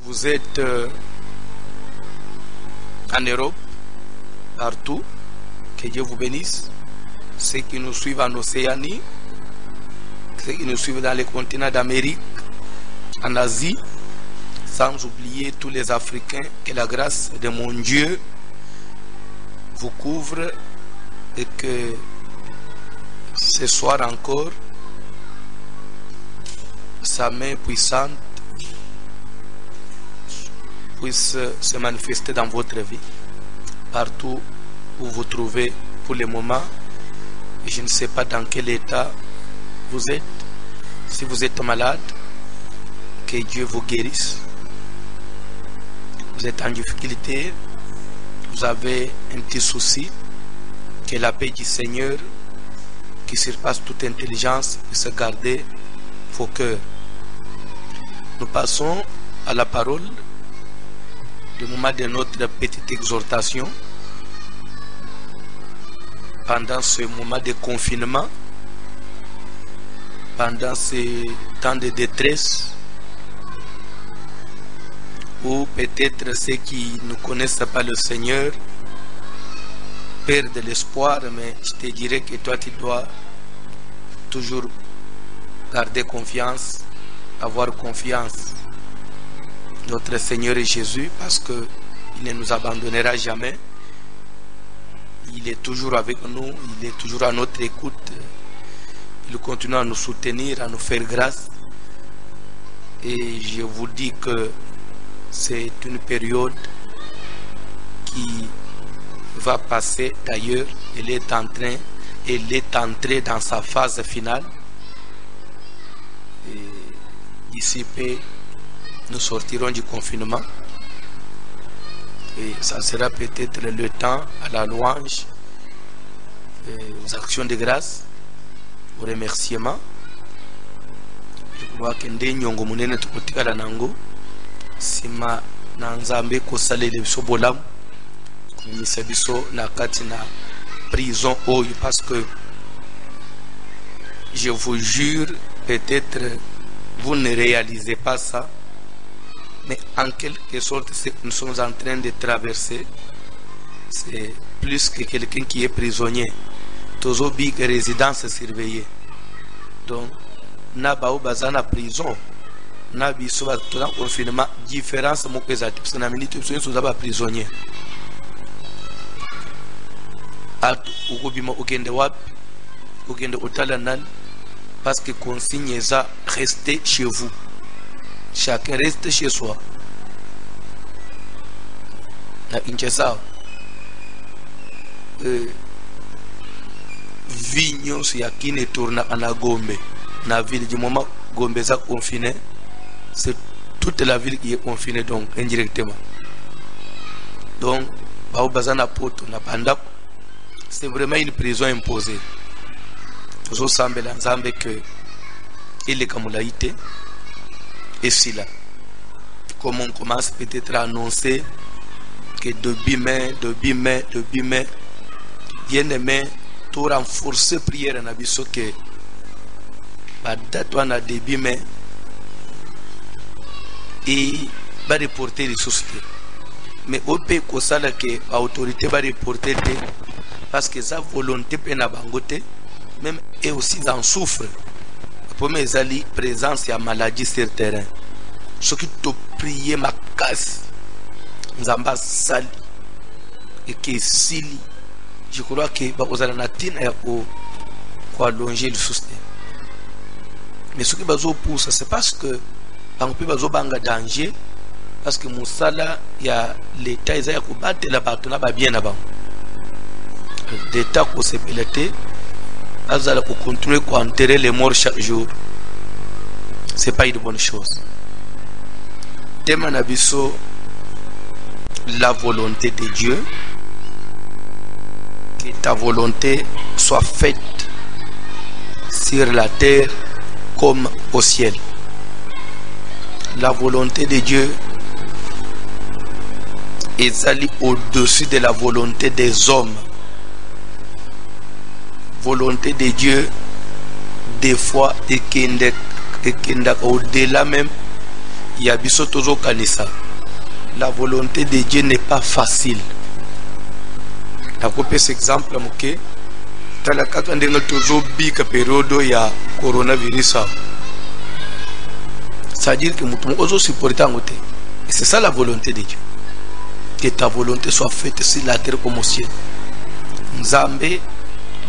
Vous êtes en Europe, partout. Que Dieu vous bénisse. Ceux qui nous suivent en Océanie, ceux qui nous suivent dans les continents d'Amérique, en Asie, sans oublier tous les Africains. Que la grâce de mon Dieu vous couvre et que ce soir encore, sa main puissante puisse se manifester dans votre vie, partout où vous vous trouvez pour le moment. Et je ne sais pas dans quel état vous êtes. Si vous êtes malade, que Dieu vous guérisse. Vous êtes en difficulté, vous avez un petit souci, que la paix du Seigneur, qui surpasse toute intelligence, puisse garder vos cœurs. Nous passons à la parole, le moment de notre petite exhortation. Pendant ce moment de confinement, pendant ce temps de détresse, ou peut-être ceux qui ne connaissent pas le Seigneur perdent l'espoir, mais je te dirais que toi tu dois toujours garder confiance, avoir confiance en notre Seigneur et Jésus, parce qu'il ne nous abandonnera jamais. Il est toujours avec nous, il est toujours à notre écoute. Il continue à nous soutenir, à nous faire grâce. Et je vous dis que c'est une période qui va passer. D'ailleurs, elle est entrée dans sa phase finale. Et d'ici peu, nous sortirons du confinement. Et ça sera peut-être le temps à la louange, aux actions de grâce, aux remerciements. Je crois que ndé nyongo munene tukutikala nango sima na nzambe kosalela biso bolamu kumisa biso na kati na prison oyo, parce que je vous jure, peut-être vous ne réalisez pas ça, mais en quelque sorte, ce que nous sommes en train de traverser, c'est plus que quelqu'un qui est prisonnier. Toujours big résidence surveillée. Donc, na bao bazana prison, na biso ba tona confinement, différence mo pesati parce que na minute so so ba prisonnier. At ukubima ukende wapi? Ukende utala nani? Parce que consigne ça, restez chez vous. Chacun reste chez soi. Na Kinshasa, vigno si yakine tourna à Gombe. Na ville du moment Gombe est confinée, c'est toute la ville qui est confinée, donc indirectement. Donc, Baobazana Poto, Napanda, c'est vraiment une prison imposée. Nous semble ensemble que il est comme laïté. Et si là, comme on commence peut-être à annoncer que début mai, bien aimé, tout renforcer prière en abisso que la date on a début mai et va reporter les sociétés. Mais au pays que ça là que l'autorité va reporter parce que sa volonté peut na bangote, même et aussi en souffre. Pour mes alliés, présence et maladie sur le terrain. Ce qui te prier ma casse, nous avons sali et que sili, je crois que vous allez natina pour allonger le soutien. Mais ce qui va vous pousser, c'est parce que on peut vous banga danger, parce que Moussala, il y a l'État, il y a combattre la partenaire bien avant. L'État qui s'est piloté. Vous allez continuer à enterrer les morts chaque jour. Ce n'est pas une bonne chose. Demanabiso, la volonté de Dieu, que ta volonté soit faite sur la terre comme au ciel. La volonté de Dieu est allée au-dessus de la volonté des hommes. Volonté de Dieu, des fois, et au-delà même, Yabiso tozo kanisa. La volonté de Dieu n'est pas facile. Nakope cet exemple moke tala kaka ndenga tozo bika période ya coronavirus. C'est-à-dire que mutu ozo supporter ngote. Et c'est ça la volonté de Dieu. Que ta volonté soit faite sur la terre comme au ciel. Nzambe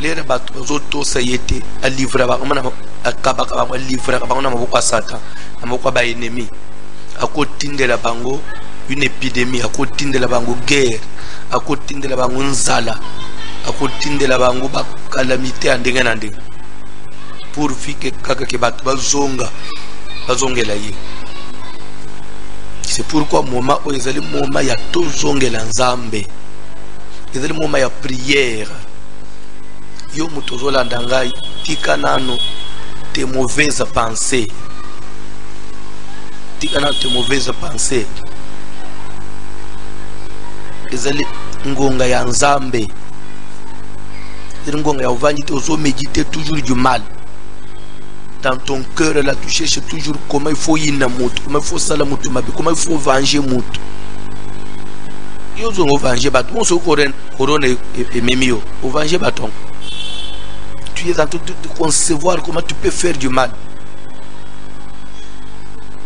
lere batu ozo to sayete a livrer ba mana akabaka ba livrer ba na maboko ya Satan, na maboko ba ennemi. Akotindela bango une épidémie, akotindela bango guerre, akotindela bango nzala, akotindela bango ba calamité andenge na ndenge. Pour fike kaka ke batu bazongela ye. C'est pourquoi moment où ils allaient moment ya tozongela nzambe. Ils allaient moment ya prière. Yo mutozola ndangai tika nano tes mauvaises pensées. Tika nano tes mauvaises pensées. Ils allaient ngonga ya nzambe. Ils ngonga ya uvangi tozo méditer toujours du mal. Dans ton cœur, là, tu cherches toujours comment il faut y namout, comment il faut salamout, comment il faut venger mout. Ils ont vengé bâton. On se couronne et mémio. Au venger bâton. Tu es en train de concevoir comment tu peux faire du mal.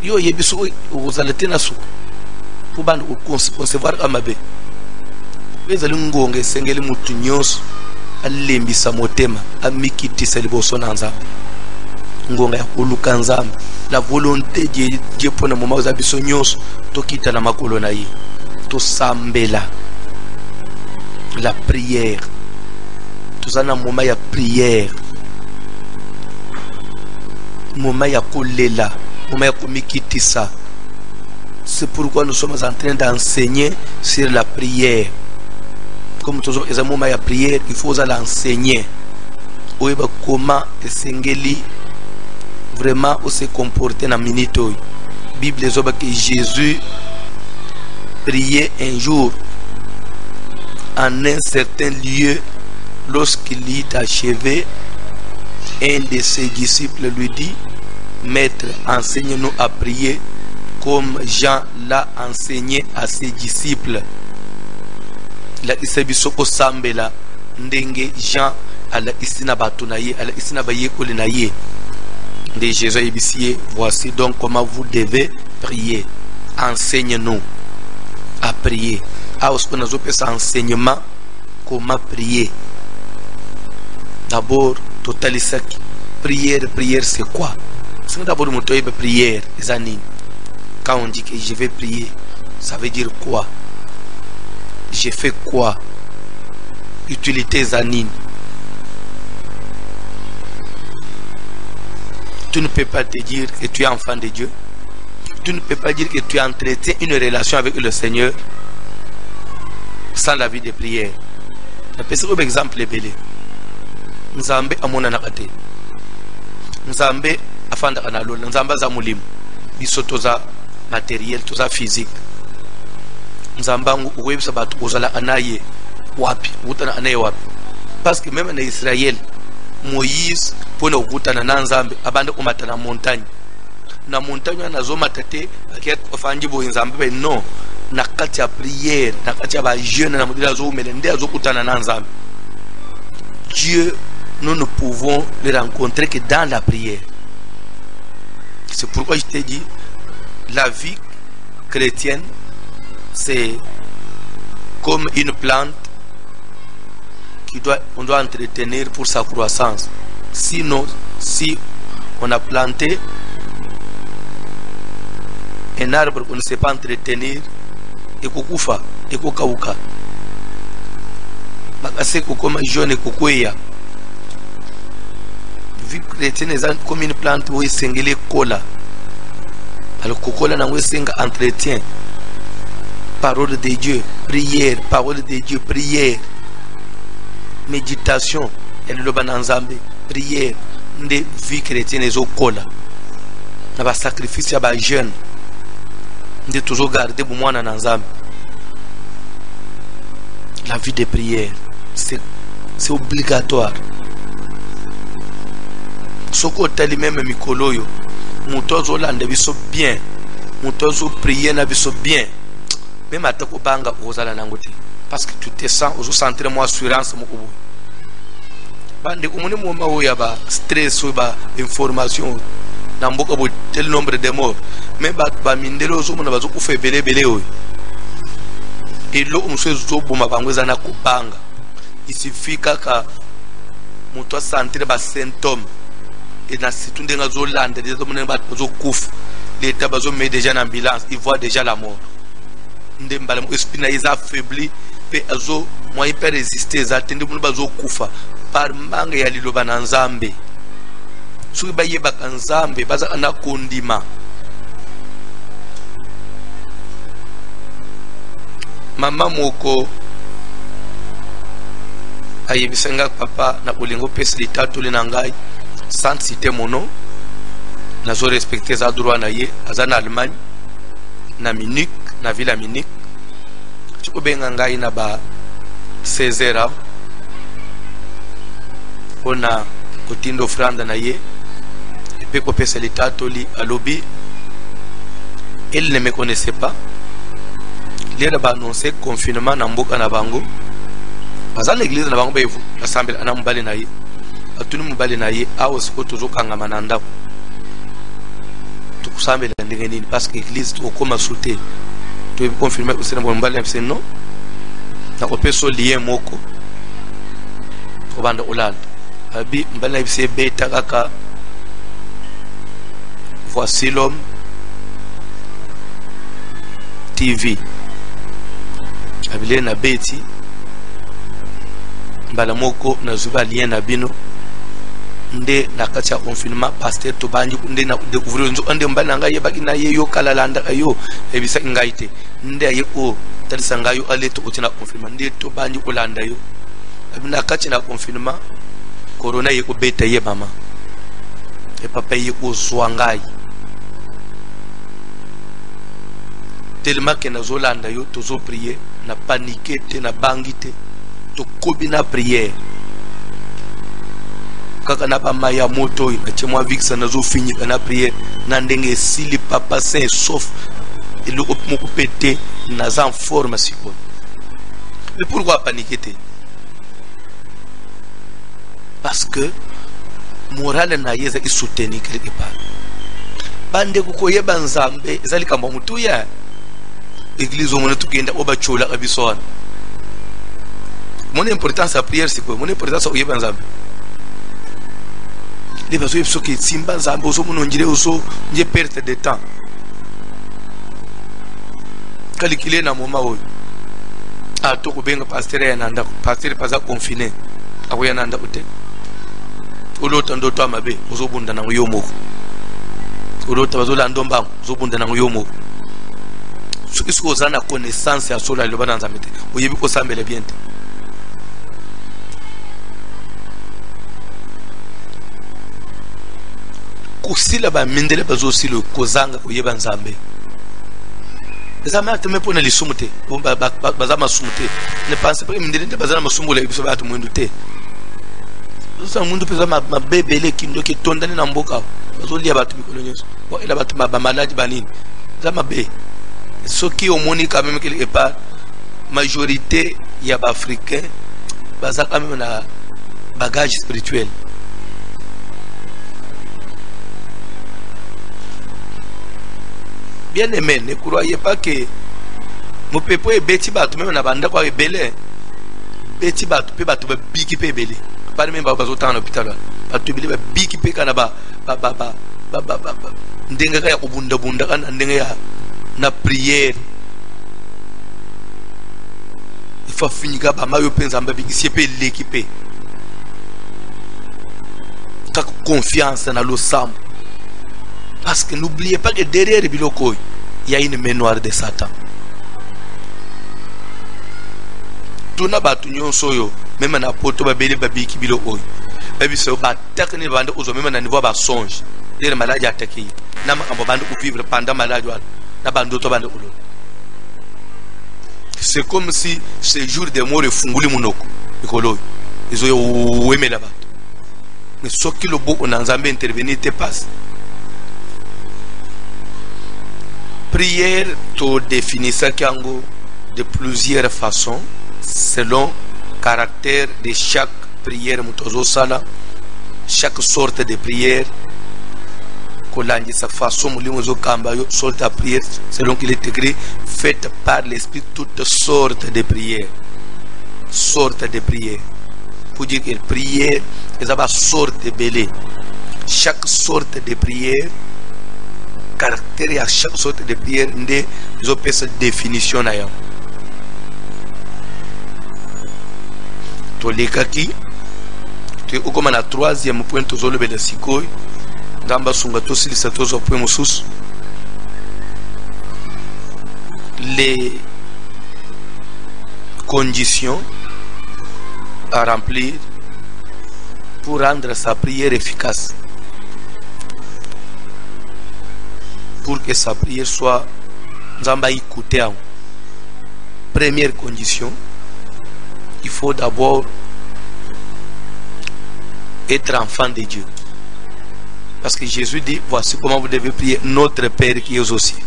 Yo yebiso vous allez tenir sous pour concevoir amabe. Les alungonge sengeli mutu nyos alembisa motema amikitisa liboso na nzambe. Ngonga ya koluka nzambe. La volonté de Dieu pour le moment ozabiso nyos tokita na makolo na ye. To sambela. La prière. Tout un moment ya prière. Moment ya kolela, moment ya komikitisa. C'est pourquoi nous sommes en train d'enseigner sur la prière. Comme toujours les moments ya prière, il faut l'enseigner. Oeba comment esengeli vraiment se comporter dans minute. Bible zoba que Jésus priait un jour en un certain lieu. Lorsqu'il eut achevé, un de ses disciples lui dit: Maître, enseigne-nous à prier comme Jean l'a enseigné à ses disciples. La isabisoko sambela ndenge Jean ala isina batunaye ala isina baye kolinaye. De Jésus ibisie, voici donc comment vous devez prier. Enseigne-nous à prier. Ah, on a opé ça enseignement comment prier. D'abord, totalisa prière, c'est quoi? C'est d'abord mon toit prière, les années. Quand on dit que je vais prier, ça veut dire quoi? Je fais quoi? Utilité zanine. Tu ne peux pas te dire que tu es enfant de Dieu. Tu ne peux pas dire que tu entretiens une relation avec le Seigneur sans la vie de prière. Je peux vous exemple belé. Nzambe amona nakate. Nzambe afanda kanalola. Nzambe za mulimu. Biso toza matériel, toza physique. Nzambe uwebisa batu ozala anaye wapi? Utana anaye wapi? Parce que même en Israël, Moïse pona ukutana na Nzambe abande kumata na montagne. Na montagne anazo matate akiat ofanji bo Nzambe non. Na kati ya prière, na kati ya ba jeune na mudila zo mele nde azokutana na Nzambe. Dieu, nous ne pouvons le rencontrer que dans la prière. C'est pourquoi je t'ai dit, la vie chrétienne, c'est comme une plante on doit entretenir pour sa croissance. Sinon, si on a planté un arbre qu'on ne sait pas entretenir, et kukufa, et kukauka. Bakase kukoma jaune et kukuya. Vie chrétienne est comme une plante où il s'engele cola. Alors cola n'a pas entretien. Parole de Dieu, prière, parole de Dieu, prière. Méditation, et le bananzambe, prière. Des vie chrétienne est au cola. N'a pas sacrifice à ba jeune. De toujours garder pour moi dans Nzambe. La vie de prière, c'est obligatoire. Soko tali même mikoloyo, mutozo lande biso bien, mutozo prier na biso bien même atako banga ozala nangote parce que tu te sens ozo sentir mo assurance mo kubu bande ko moni mo ma o ya ba stress o ba information na mboka bo tel nombre de morts mais ba mindelo ozo mona bazo kufa belebele o et lo umso zo boma bangweza na kubanga isifika ka muto sentir ba symptômes et na situnde nga zo lande des hommes ba zo kufa l'état bazo met déjà en ambulance il voit déjà la mort ndembala mo espina is affaibli pe azo moi peut résister za tende mun bazo kufa par manga ya liloba na nzambe suki bayeba ka nzambe baza ana kondima mama moko ayebisenga papa na bolingo pesi litatu lina ngai sans citer mon nom nazo respecter za droit na ye aza na Allemagne na Munich na villa Munich tiko benga ngai na ba 16 ans ona kotindo franda na ye epe ko pesa litatu li alobi elle ne me connaissait pas. Il a annoncé confinement na mboka na bango. Baza l'église na bango bevu, assemblée ana mbali na ye. Atuni mbali na ye awos ko tozo kanga mananda. Tukusambela ndenge nini parce que l'église to koma sauter. Tu peux confirmer aussi na mbali na non. Na ko peso lié moko. Ko banda olal. Abi mbali na bise beta kaka. Voici l'homme TV. Abile na beti mbala moko na zuba lien na bino nde na kacha confinement pasteur to banji nde na découvrir nzo ande mbala nga yebaki na ye yo kala landa ayo ebisa ngaite nde aye ko talisa ngayo ale to otina confinement nde to banji ko landa yo abina kacha na confinement corona ye ko beta ye mama e papa ye ko swangai tellement que nous Zolanda yo tozo prier na paniquer te na bangite to kobi na prière kaka na ba maya moto na chemwa vixa na zo fini na prière na ndenge sili papa saint sauf et le moko pété na en forme siko mais pourquoi paniquer te parce que morale na yeza ki soutenir quelque part bande ko yeba nzambe ezali kamba mutu ya église au monde tout qui est oba chola abiswan mon importance à prière c'est quoi mon importance au yeba nzambe les bazo yebso ki simba nzambe oso muno njire oso nje perte de temps calculer na moma oyo a to ko benga pasteur ya nanda pasteur paza confiné akoya nanda ote olota ndo to amabe ozo bunda na yo moko olota bazo la ndomba ozo bunda na yo moko ce que vous avez connaissance à cela le bananza mete oyebi ko sambele bien te kusila ba mindele bazo silo kozanga oyeba nzambe ezama te me pona lisumute baza masumute ne pense pas que mindele te baza masumule biso ba to mwindu te ça mundu pesa mabebele kindo ke tondani na mboka bazo lia batu mikolo nyeso bo ela batu ba maladi banini za mabe ce qui au monde quand même quelque part majorité ya ba africain baza quand même na bagage spirituel bien aimé ne croyez pas que mon pepo e beti batu même na banda kwa ebele beti batu pe batu ba biki pe ebele pas même ba bazo tana hôpital batu ebele ba biki pe kana ba ndenga ka ya kubunda bunda kana ndenga ya na prière il faut finir ba mayo penza mbabi ici pe l'équipe ta confiance dans le sam parce que n'oubliez pas que derrière biloko il y a une main noire de Satan tuna batu nyonso yo même na poto ba bele babiki biloko babi so ba tekni bande ozo même na niveau ba songe les maladies attaquer na makambo bande ko vivre pendant maladie wala. C'est comme si ce jour de mort est funguli munoko ikolo izo yo wemela bato mais ce qui le beau on nzambe intervenir te passe Prière, tu définis ça de plusieurs façons, selon le caractère de chaque prière, chaque sorte de prière. Sa façon sorte de prière, selon qu'il est écrit, faite par l'Esprit toutes sortes de prières. Sortes de prières. Pour dire que prière, c'est une sorte de belé. Chaque sorte de prière, caractère à chaque sorte de prière, nous avons cette définition. Tu les kaki, tu es comme la troisième point, tu as le sikoi. Les conditions à remplir pour rendre sa prière efficace, pour que sa prière soit écoutée. Première condition, il faut d'abord être enfant de Dieu. Parce que Jésus dit, voici comment vous devez prier notre Père qui est aux cieux.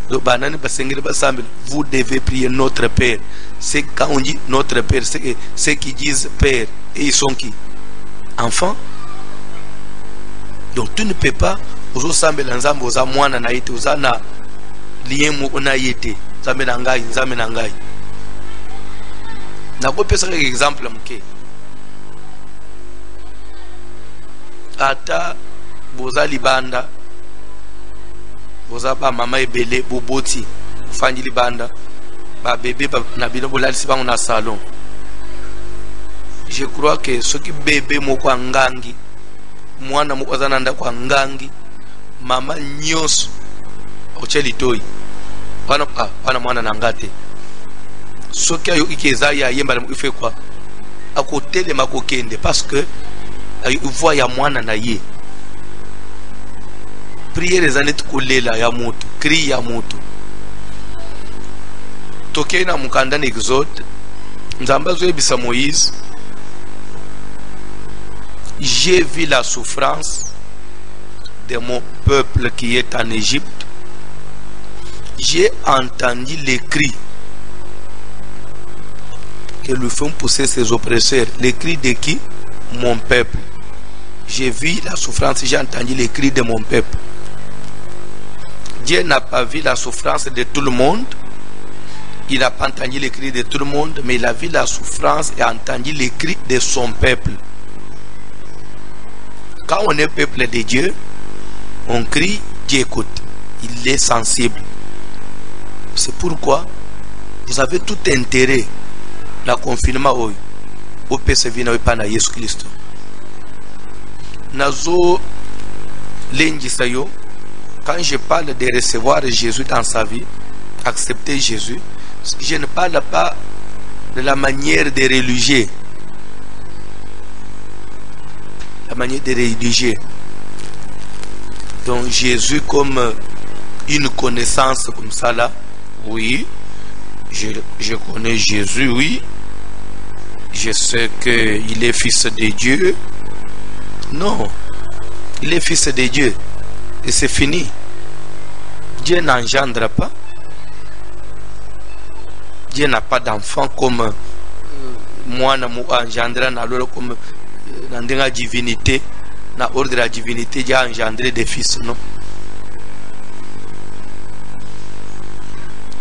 Vous devez prier notre Père. C'est quand on dit notre Père, c'est ceux qui disent Père. Et ils sont qui? Enfants. Donc tu ne peux pas exemple ata boza libanda boza ba mama ebele boboti fangi libanda ba bébé na bino bolalisi bango na salon. Je crois que ce qui bébé moko angangi mwana moko azananda kwa ngangi mama nyos ocheli toyi pana mwana nangate soki ayo ikeza ya yemba mu ife kwa akotele makokende parce que voix ya mwana na ye. Prière zanet kolela ya moto, cri ya moto. Toke na mukanda na Exode, nzamba zo ebisa Moïse. J'ai vu la souffrance de mon peuple qui est en Égypte. J'ai entendu les cris que lui font pousser ses oppresseurs. Les cris de qui? Mon peuple. J'ai vu la souffrance, j'ai entendu les cris de mon peuple. Dieu n'a pas vu la souffrance de tout le monde. Il n'a pas entendu les cris de tout le monde, mais il a vu la souffrance et entendu les cris de son peuple. Quand on est peuple de Dieu, on crie, Dieu écoute. Il est sensible. C'est pourquoi vous avez tout intérêt à confinement au PCV pana Jésus Christ. Nazo lengisayo, quand je parle de recevoir Jésus dans sa vie, accepter Jésus, je ne parle pas de la manière de religieux. La manière de religieux. Donc Jésus comme une connaissance comme ça là, oui, je connais Jésus, oui. Je sais qu'il est fils de Dieu. Non, il est fils de Dieu. Et c'est fini. Dieu n'engendre pas. Dieu n'a pas d'enfant comme moi, engendré comme dans la divinité. Dans l'ordre de la divinité, Dieu a engendré des fils. Non.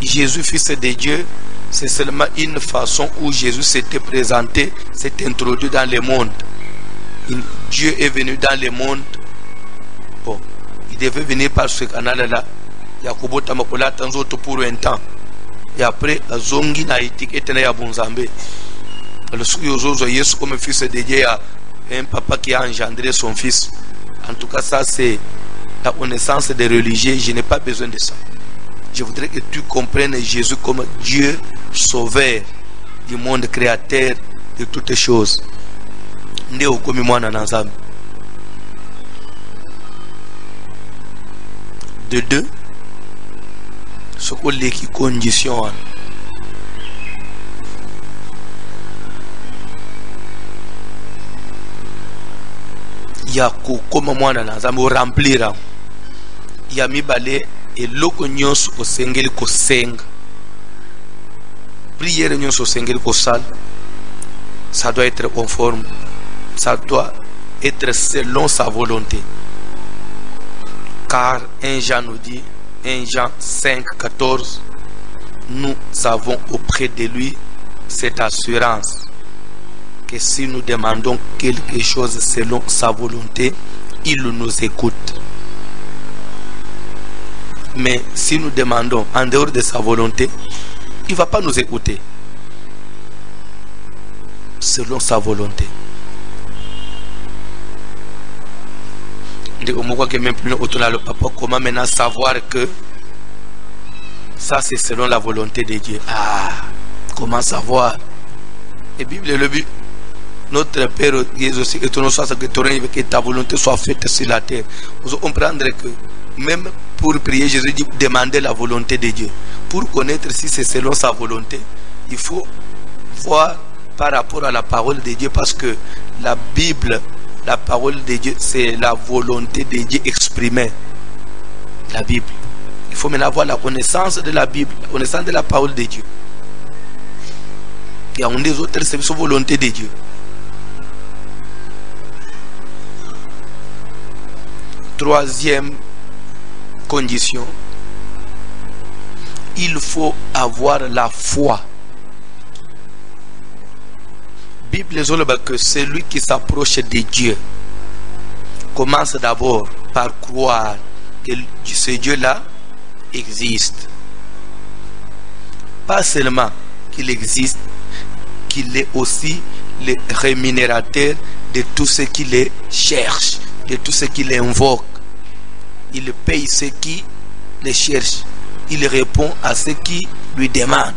Jésus, fils de Dieu, c'est seulement une façon où Jésus s'était présenté, s'est introduit dans le monde. Dieu est venu dans le monde. Bon, il devait venir par ce canal-là. Yakobo Tamakola Tanzoto pour un temps. Et après, Zongi na étiquette na Yabonzambe. Le Souyozo Yesu comme fils de Dieu, un papa qui a engendré son fils. En tout cas, ça c'est la connaissance des religieux. Je n'ai pas besoin de ça. Je voudrais que tu comprennes Jésus comme Dieu sauveur du monde, créateur de toutes choses. De deux, ce qu'on les conditions. Il y a comment moi remplir. Il y a mis balé eloko nyonso osengeli kosenga, prière nyonso osengeli kosala, ça doit être conforme, ça doit être selon sa volonté. Car 1 Jean nous dit, 1 Jean 5, 14, nous avons auprès de lui cette assurance que si nous demandons quelque chose selon sa volonté, il nous écoute. Mais si nous demandons en dehors de sa volonté, il ne va pas nous écouter. Selon sa volonté. On voit que même plus autour de le papa, comment maintenant savoir que ça c'est selon la volonté de Dieu. Ah, comment savoir? Et Bible le but. Notre Père Jésus, et que ta volonté soit faite sur la terre. Vous comprendre que même pour prier, Jésus dit demander la volonté de Dieu. Pour connaître si c'est selon sa volonté, il faut voir par rapport à la parole de Dieu, parce que la Bible, la parole de Dieu, c'est la volonté de Dieu exprimée. La Bible. Il faut maintenant avoir la connaissance de la Bible, la connaissance de la parole de Dieu. Il y a des autres, c'est la volonté de Dieu. Troisième condition, il faut avoir la foi. Bible dit que celui qui s'approche de Dieu commence d'abord par croire que ce Dieu-là existe. Pas seulement qu'il existe, qu'il est aussi le rémunérateur de tout ce qui les cherche, de tout ce qui les invoque. Il paye ceux qui les cherchent. Il répond à ceux qui lui demandent.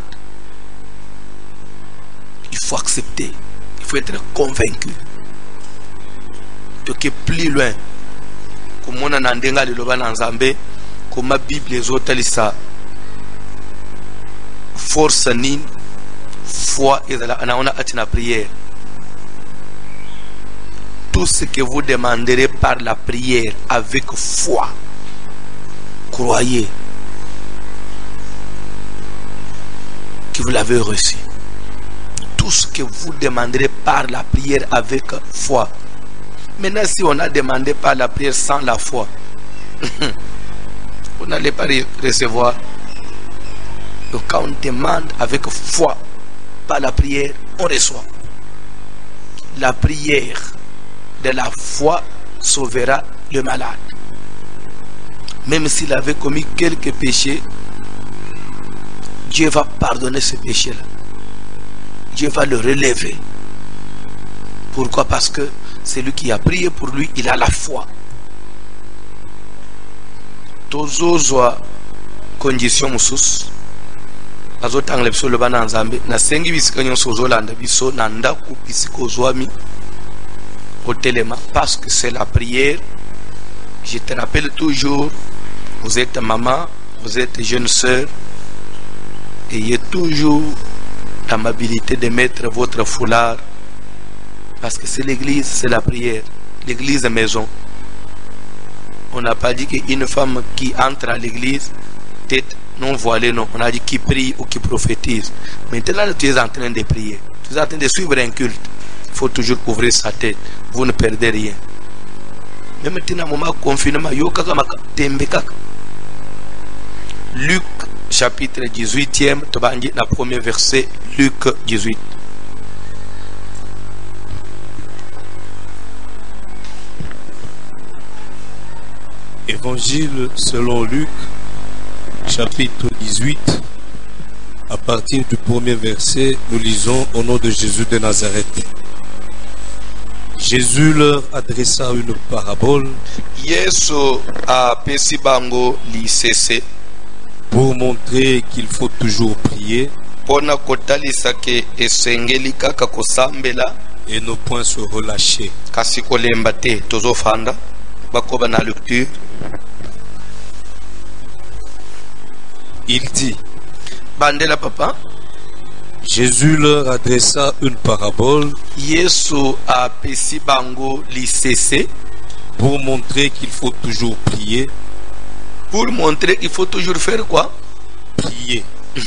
Il faut accepter. Il faut être convaincu. Donc plus loin, comme on a ndenga le loba nzambe, comme la Bible les autres ça force nin foi et on a atina prière. Tout ce que vous demanderez par la prière avec foi, croyez que vous l'avez reçu. Tout ce que vous demanderez par la prière avec foi. Maintenant, si on a demandé par la prière sans la foi, vous n'allez pas recevoir. Donc quand on demande avec foi par la prière, on reçoit. La prière de la foi sauvera le malade. Même s'il avait commis quelques péchés, Dieu va pardonner ce péché-là. Dieu va le relever. Pourquoi? Parce que celui qui a prié pour lui, il a la foi. Tozozwa condition musus. Azotangale biso loba na nzambe na sengi bisika nyonso ozolanda biso na ndaku bisika ozwami otelema, parce que c'est la prière. Je te rappelle toujours, vous êtes maman, vous êtes jeune sœur, ayez toujours l'amabilité de mettre votre foulard, parce que c'est l'église, c'est la prière. L'église maison. On n'a pas dit qu'une femme qui entre à l'église, tête non voilée, non. On a dit qui prie ou qui prophétise. Maintenant, tu es en train de prier. Tu es en train de suivre un culte. Il faut toujours ouvrir sa tête. Vous ne perdez rien. Même maintenant, moment confinement, Luc chapitre 18e, le premier verset, Luc 18. Évangile selon Luc, chapitre 18, à partir du premier verset, nous lisons au nom de Jésus de Nazareth. Jésus leur adressa une parabole pour montrer qu'il faut toujours prier et ne point se relâcher. Il dit, Bandela papa. Jésus leur adressa une parabole pour montrer qu'il faut toujours prier Pour montrer, il faut toujours faire quoi? Prier. Il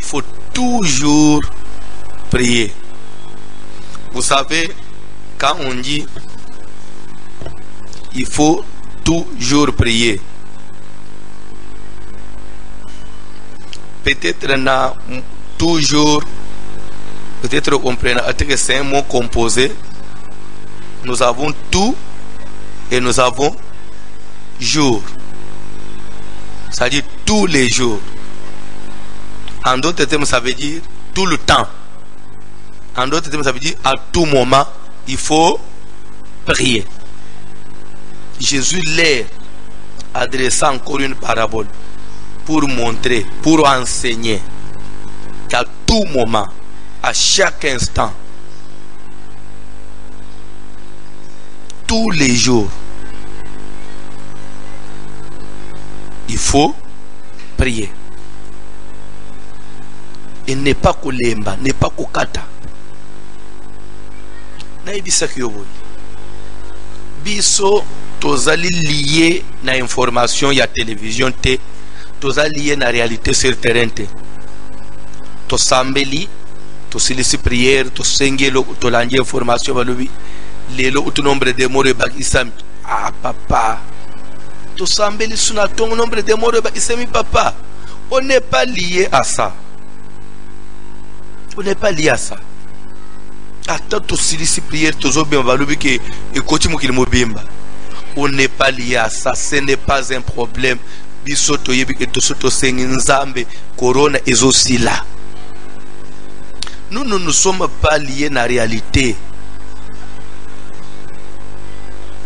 faut toujours prier. Vous savez, quand on dit il faut toujours prier, peut-être na toujours, peut-être on comprend que c'est un mot composé. Nous avons tout et nous avons jour. C'est-à-dire tous les jours. En d'autres termes, ça veut dire tout le temps. En d'autres termes, ça veut dire à tout moment, il faut prier. Jésus leur adressa encore une parabole pour montrer, pour enseigner qu'à tout moment, à chaque instant, tous les jours, il faut prier. Et n'est pas kolemba, n'est pas kokata. Naibisa kiyoboy. Biso tozali lié na information ya télévision te, tozali lié na réalité sur terrain te. To sambeli, to silisi prière, to sengelo, to langi information balobi. Lelo utu nombre de moro bak isam. Ah papa. To sambeli suna ton nombre de moro bak isami papa. On n'est pas lié à ça. On n'est pas lié à ça. Attends, tu silisi prière, tu zobim balobi ke ekoti mukili mobimba. On n'est pas lié à ça. Ce n'est pas un problème. Bisoto yebi et to soto senginzambe corona est aussi là. Nous ne nous sommes pas liés à la réalité.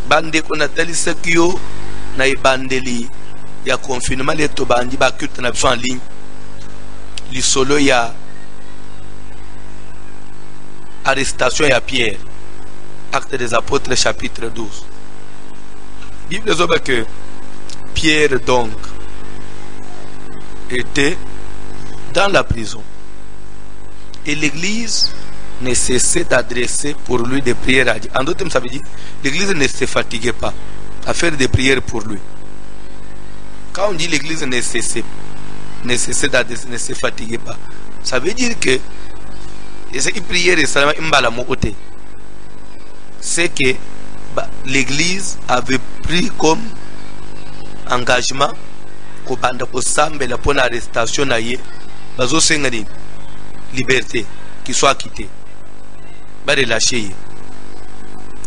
Bande konatali sekio na ibandeli ya confinement leto bandi ba culte na biso en ligne. Li solo ya arrestation ya Pierre. Actes des Apôtres chapitre 12. Bible dit que Pierre donc était dans la prison et l'église ne cessait d'adresser pour lui des prières à Dieu. En d'autres termes, ça veut dire l'église ne se fatiguait pas à faire des prières pour lui. Quand on dit l'église ne cessait d'adresser, ne se fatiguait pas, ça veut dire que c'est que l'église avait pris comme engagement pour l'arrestation de liberté, qui soit acquitté, relâché.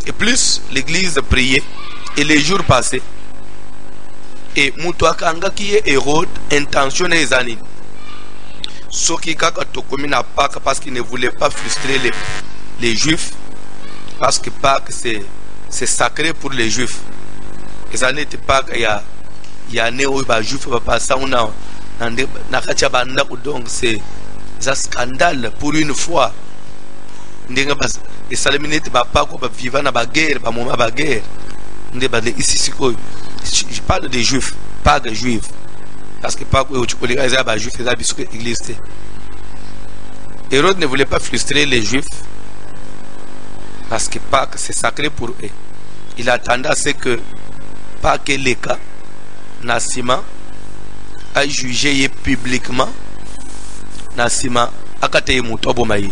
Et plus l'église priait, et les jours passaient, et Moutouakanga qui est Hérode intentionné les années. Ce qui n'a pas parce qu'il ne voulait pas frustrer les juifs, parce que Pâques c'est sacré pour les juifs. Les années de Pâques, il y a né où les juifs vont passer donc c'est un scandale pour une fois. Et Salaminete va pas vivre dans la guerre, dans la guerre. Je parle des juifs, pas des juifs. Parce que pas que les juifs faisaient l'église. Hérode ne voulait pas frustrer les juifs parce que Pâques c'est sacré pour eux. Il attendait à ce que Pâques et les cas Nassima a jugé publiquement Nassima a kateye mutobo maï.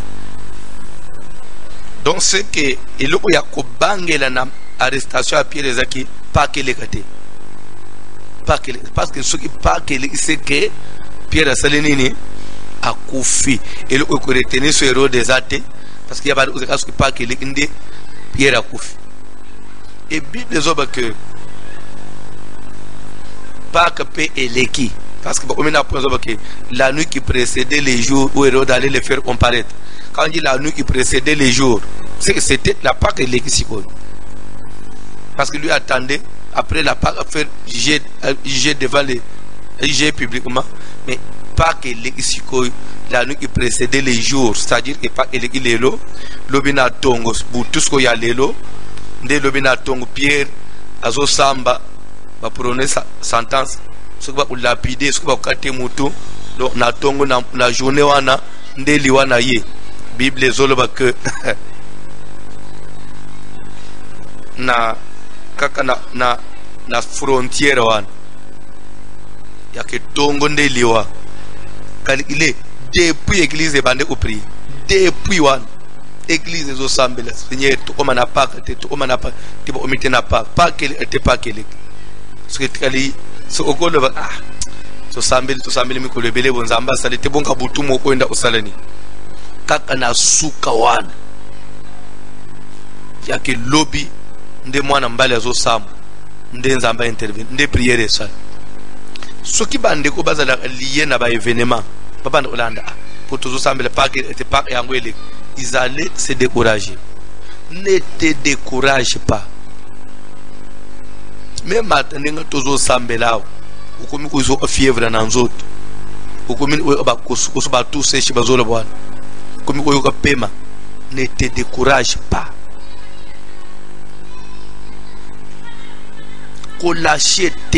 Donc c'est que il y a kobangela na arrestation à Pierre Zaki Pâques les kate. Parce que ce qui Pâques c'est que Pierre Salenini a koufi et le retenir sur Hérode des athées parce qu'il y a pas de cas que Pâques les inde Pierre a koufi. Et Bible les hommes que Pâques peut éléquer parce que la nuit qui précédait les jours où Hérode allait les faire comparaître. Quand on dit la nuit qui précédait les jours, c'est que c'était la Pâques éléquée. Parce que lui attendait après la Pâques à faire juger devant les juger publiquement, mais Pâques éléquée la nuit qui précédait les jours, c'est-à-dire que Pâques éléquée les lots, l'obina tongo, tout ce qu'il y a les lots, de l'obina tongo Pierre, azo samba, va prononcer sa sentence. Ce qui va lapider, ce qui va kate mutu, donc na tongo na journée wana ndeli wana ye. Bible zoloba que na kaka na frontière wana ya ke tongo nde liwa kali ile depuis église bande au prier depuis wan église zo sambela Seigneur to koma na paka te to koma na pa te bo omite na pa kele te pa kele ce que kali so okolo ba so sambeli to sambeli mi ko lebele bonzamba sale te bonka butumo ko enda usalani kaka na suka wana ya ke lobby nde mwana mbali azo samu nde nzamba intervene nde priere ça soki bande ko bazala lié na ba événement papa ndolanda pour toujours sambela pa ke te pa yango ele ils allaient se décourager. Ne te décourage pas. Même maintenant, toujours sambelao. Ou comme ils ont fièvre dans les autres. Ou comme ils ont tous ces choses. Comme ils ont paiement. Ne te décourage pas. Qu'on l'achète.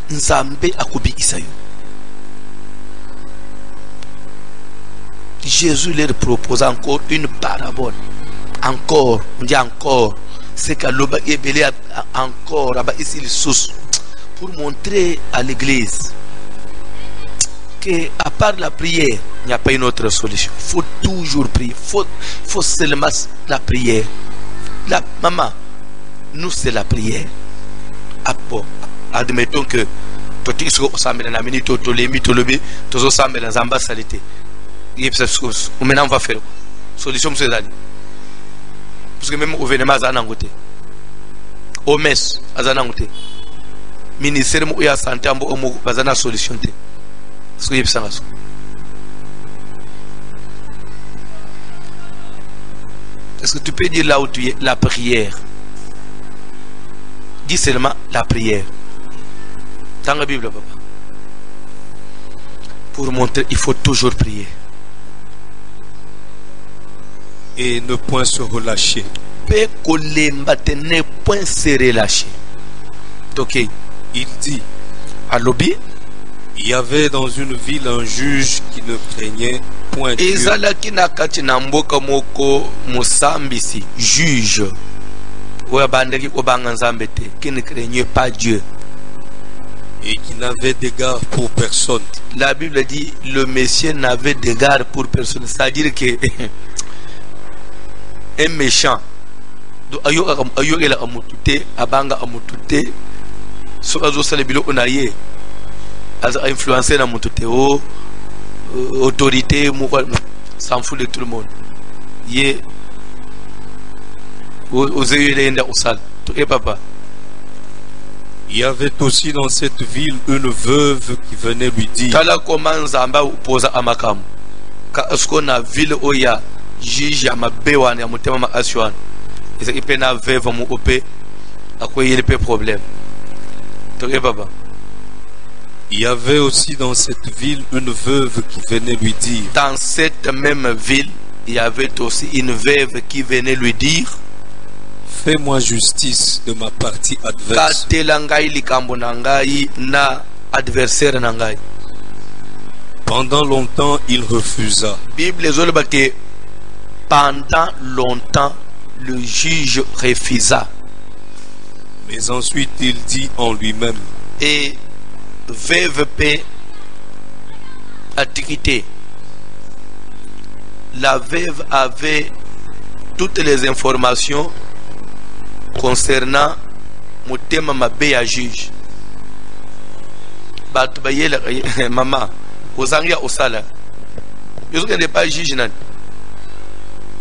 Nzambe akubi isayo. Jésus leur propose encore une parabole. Encore, on dit encore. C'est qu'à l'oba ébélé encore, ici les sous, pour montrer à l'église que à part la prière, il n'y a pas une autre solution. Il faut toujours prier. Faut seulement la prière. Maman, nous c'est la prière. Admettons que tout ce que vous avez dans minute, tout les mythologies, tout ce que vous avez dans l'ambassalité. Maintenant on va faire solution c'est ça parce que même au événement azanangote au mess azanangote ministère mo ya santé ambo omo bazana solution te parce que yebisa ngaso est-ce que tu peux dire là où tu es la prière dis seulement la prière dans la Bible papa pour montrer il faut toujours prier et ne point se relâcher. Ne point se relâcher. Ok, il dit à lobby, il y avait dans une ville un juge qui ne craignait point Dieu. Juge qui ne craignait pas Dieu et qui n'avait d'égard pour personne. La Bible dit le Messie n'avait d'égard pour personne, c'est-à-dire que un méchant ayo ela amutute abanga amutute so azo sala bilo onaye as influencer na mutute autorité s'en fout de tout le monde ye oseyele enda osal to e papa. Il y avait aussi dans cette ville une veuve qui venait lui dire tala comment nzamba upoza amakam ka esko na ville oya juge ya mabewa ya mutema ma aswan eza ipena veuve mu opé akoye le problème to e papa. Il y avait aussi dans cette ville une veuve qui venait lui dire. Dans cette même ville, il y avait aussi une veuve qui venait lui dire. Fais-moi justice de ma partie adverse. Pendant longtemps, il refusa. Pendant longtemps, le juge refusa. Mais ensuite, il dit en lui-même. Et veuve paix antiquité. La veuve avait toutes les informations concernant mon thème mabé juge. Maman, aux Anglais au salaire. Je ne connais pas juge.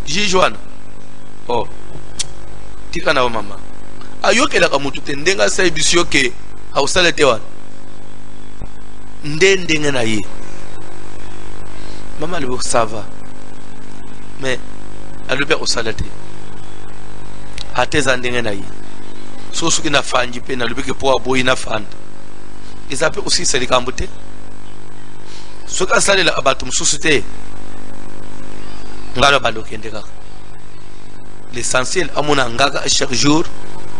Juge one. Oh, tikana maman. Ayoke la kamutu ndenga sa ibisio ke au salaire te wan. Ndenge na ye. Maman le ça va. Mais elle le au salaire te. Ateza ndenge na ye. So suki na fanji pe na lubeke po aboyi na fanda. Izape aussi c'est likambote. Soka sale la abatu mususu te. Ngalo baloke ndeka. L'essentiel amona ngaka à chaque jour.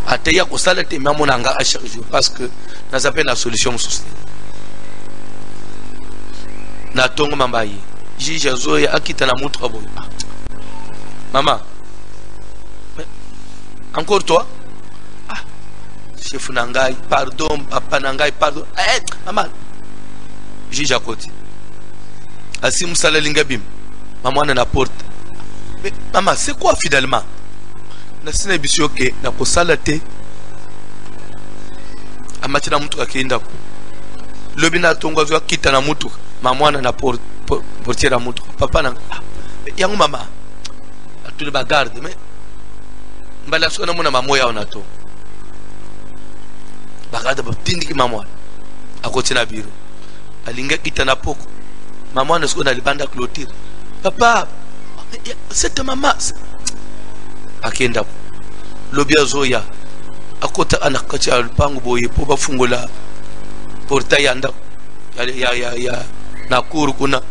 Ateya ko sale te amona ngaka à chaque jour parce que na zape na solution mususu. Na tongo mambayi. Jija zoya akita na mutu aboyi. Maman. Encore toi? chef nangai pardon papa nangai pardon maman juge à côté asi musala lingabim maman na porte mais maman c'est quoi finalement na sina bisio ke na kosala te amati na mutu akenda ko lobi na tongo zo kita na mutu maman na portière na mutu papa na yangu mama atuli ba garde mais mbala sona mona mamoya ona to bagada batindiki maman akoti na biro alinga kita na poko maman na sona libanda clôture papa c'est ta maman akenda lobi azoya akota anakacha lupango boye po bafungola portail anda ya na kuru kuna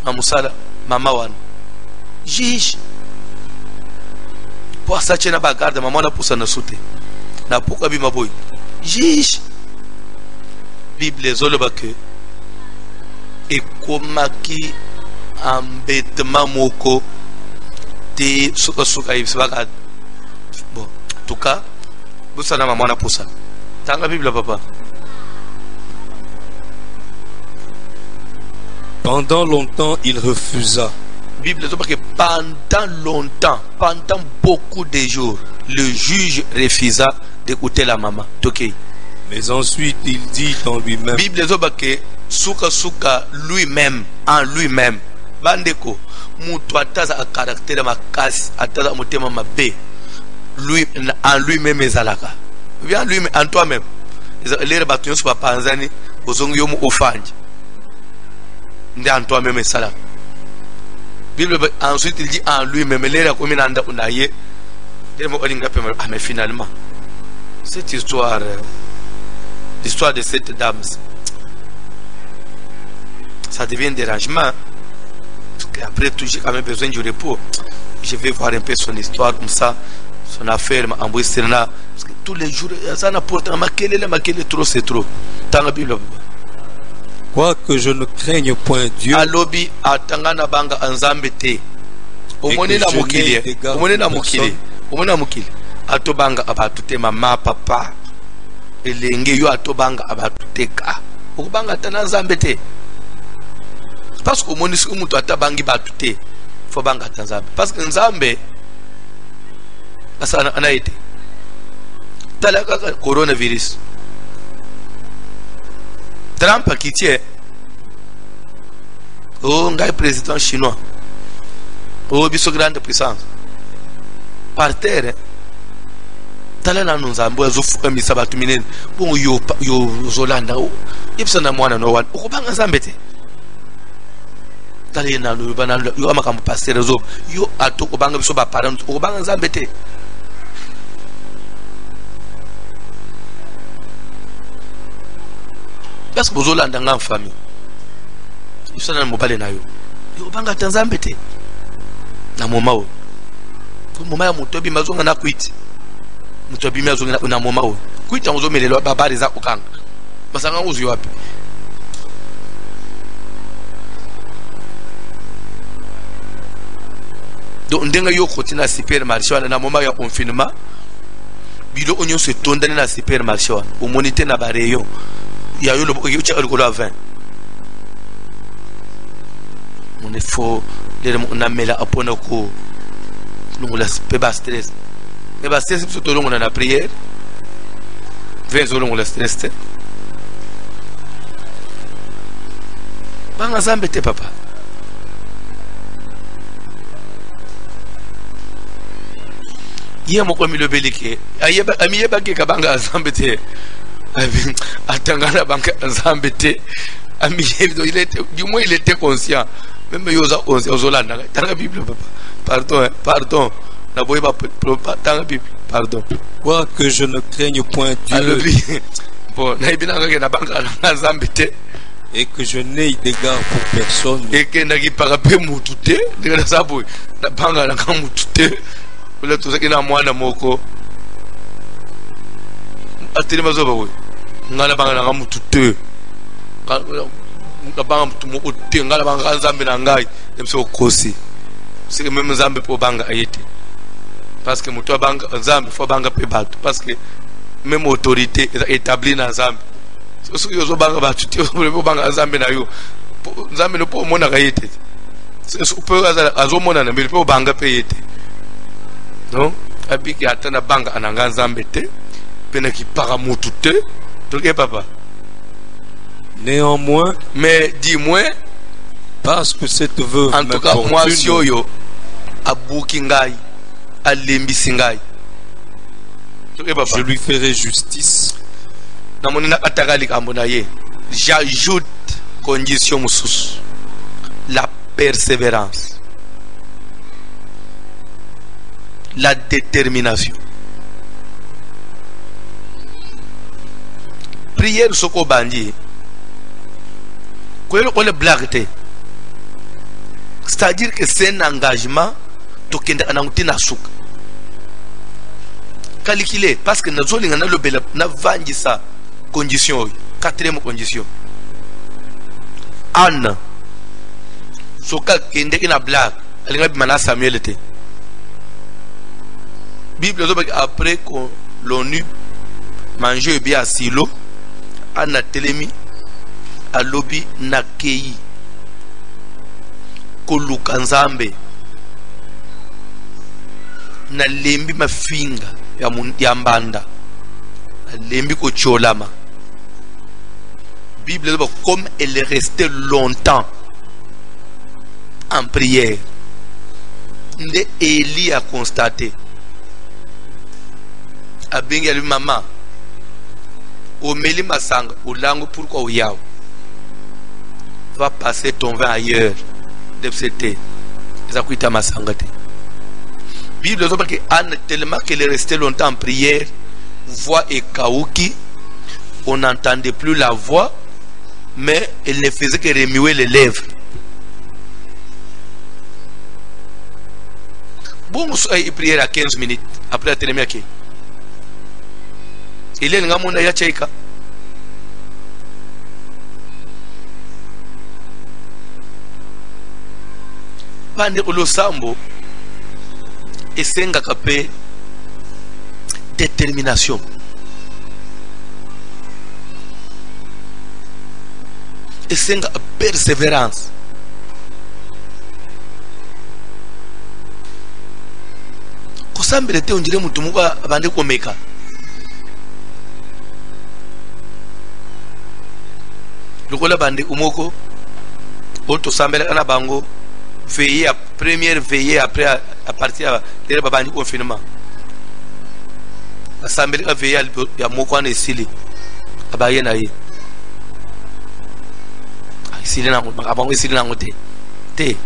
amusala mama wana jish po asache na bagarda mama na pusa na sute na poka bi maboy jish bible zoloba ke ekomaki embêtement moko te suka ibisbaga bon en tout cas busa na mama na pusa tanga bible papa. Pendant longtemps, il refusa. Bible dit que pendant longtemps, pendant beaucoup de jours, le juge refusa d'écouter la maman. Okay. Mais ensuite, il dit en lui-même. Bible dit que suka lui-même, en lui-même, bandeko, mutu ataza a caractère makasi, ataza mutema mabe, lui en lui-même ezalaka. Bien lui en toi-même. Les bâtons sont pas panzani, bozongi yomu ofanji. En toi-même ça là. Bible ensuite il dit en lui-même l'air comme nanda unaye. Mais finalement cette histoire, l'histoire de cette dame, ça devient un dérangement. Parce qu'après tout j'ai quand même besoin du repos. Je vais voir un peu son histoire comme ça, son affaire m'a envoyé là. Parce que tous les jours ça n'apporte ma quelle trop c'est trop. Dans la Bible. Quoique je ne craigne point Dieu, alobi atangana banga anzambete omoni na mukili atobanga abatute mama papa elenge yo atobanga abatuteka okubanga tana nzambete parce que omoni siku mutu atabangi batute fo banga tanzambe parce que nzambe asana anaite talaka coronavirus Trump qui tient un gars président chinois, biso grande puissance par terre. Talana nzambo azofuka misabatu minene bon yo zolanda yebisana mwana no wan okubanga zambete talena no bana yo amakambo pasteur zo yo atokubanga biso ba parents okubanga zambete. Parce que vous avez en famille. Ils sont dans le mobile. Ils ont banga tanzambe te. Na moma o. Ko moma ya mutobi mazonga na kwiti. Mutobi mazonga na moma o. Kwiti ngozo melelo babari za kukanga. Basanga uzu wapi? Donc ndenga yo kotina supermarché na moma ya confinement. Bilo onyo se tondana na supermarché o monite na bareyo. Il y a eu le à 20. On est faux. On a mis la aponako. On a pas stress. Mais pas stress, c'est tout le monde a la prière. 20 jours, on a stress. Pas un zambete, papa. Hier, mon commis le béliqué. Ami, qui kabanga zambete. Atangana banka nzambete ami il était du moins il était conscient même yoza conscient ozolanda tanga Bible papa pardon na boye ba tanga Bible pardon quoi que je ne craigne point Dieu bon na ibina na banka nzambete et que je n'ai d'égard pour personne et que na ki parape mutute ndika sa boye na banka na ka mutute ole to sakina mwana moko atiri mazoba boy ngala banga na mutute ngabanga mutu mo te ngala banga nzambe na ngai emso kosi c'est que même nzambe po banga ayete parce que mutu banga nzambe fo banga pe bato parce que même autorité établie dans Zambie. Ce que vous avez battu, vous avez battu Zambie na yo. Zambie ne peut pas gagner. C'est peut azomona na peut banga payer. Non, abi ki atana banga ananga Zambie te, pena ki paramutu te, donc papa. Néanmoins, mais dis-moi, parce que cette veuve en tout cas moi si yo abuki ngai, alembisi ngai. Je lui ferai justice. J'ajoute condition musus, la persévérance, la détermination. Prière soko bandi. C'est-à-dire que c'est un engagement tokenda anauti na suka. Calculer parce que nous avons le bel na vangi sa condition. Quatrième condition. Anna soka kende ina blague alinga bimana Samuel était. Bible après que l'ONU mangeait bien à Silo, Anna telemi a lobby na kei koluka nzambe na lembi mafinga ya mbanda na lembi ko cholama. Bible comme elle est restée longtemps en prière, nde Élie a constaté abengi lui maman omeli masanga ulango pourquoi uyao va passer ton vin ailleurs de c'était ça kuita masanga te. Bible dit que Anne tellement qu'elle est restée longtemps en prière, voix et kaouki, on n'entendait plus la voix, mais elle ne faisait que remuer les lèvres. Bon, il prière à 15 minutes après la téléméaki. Il est un gamin ya cheika. Bande ulo sambo esenga kapé détermination. Esenga persévérance. Kosambelete onjire mutu muka bande komeka. Lokola bande umoko oto sambela kana bango veillée à première veillée après à partir de la babandi confinement. Assemblée a veillé à moko na sili abaye na ye. Sili na abango sili na ngote. Te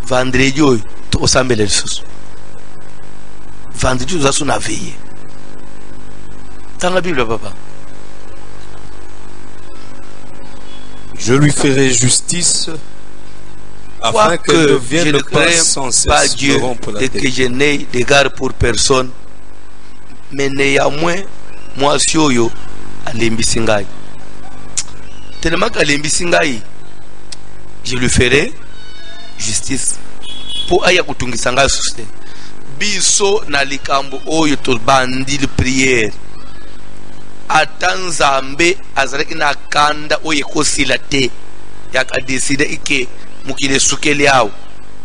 vendredi to assemblée lisusu. Vendredi uzasu na veillée. Tanga Bible papa. Je lui ferai justice afin que ne vienne pas sans cesse Dieu me rompre la et tête. que je n'ai d'égard pour personne, mais néanmoins moi si yo alembisi ngai. Tellement qu'alembisi ngai, je lui ferai justice pour aya kutungisa ngai suste. Biso na likambo oyo to bandil prière. Atanzambe azaraki na kanda oye kosila te yaka décide ike mukile sukeli yao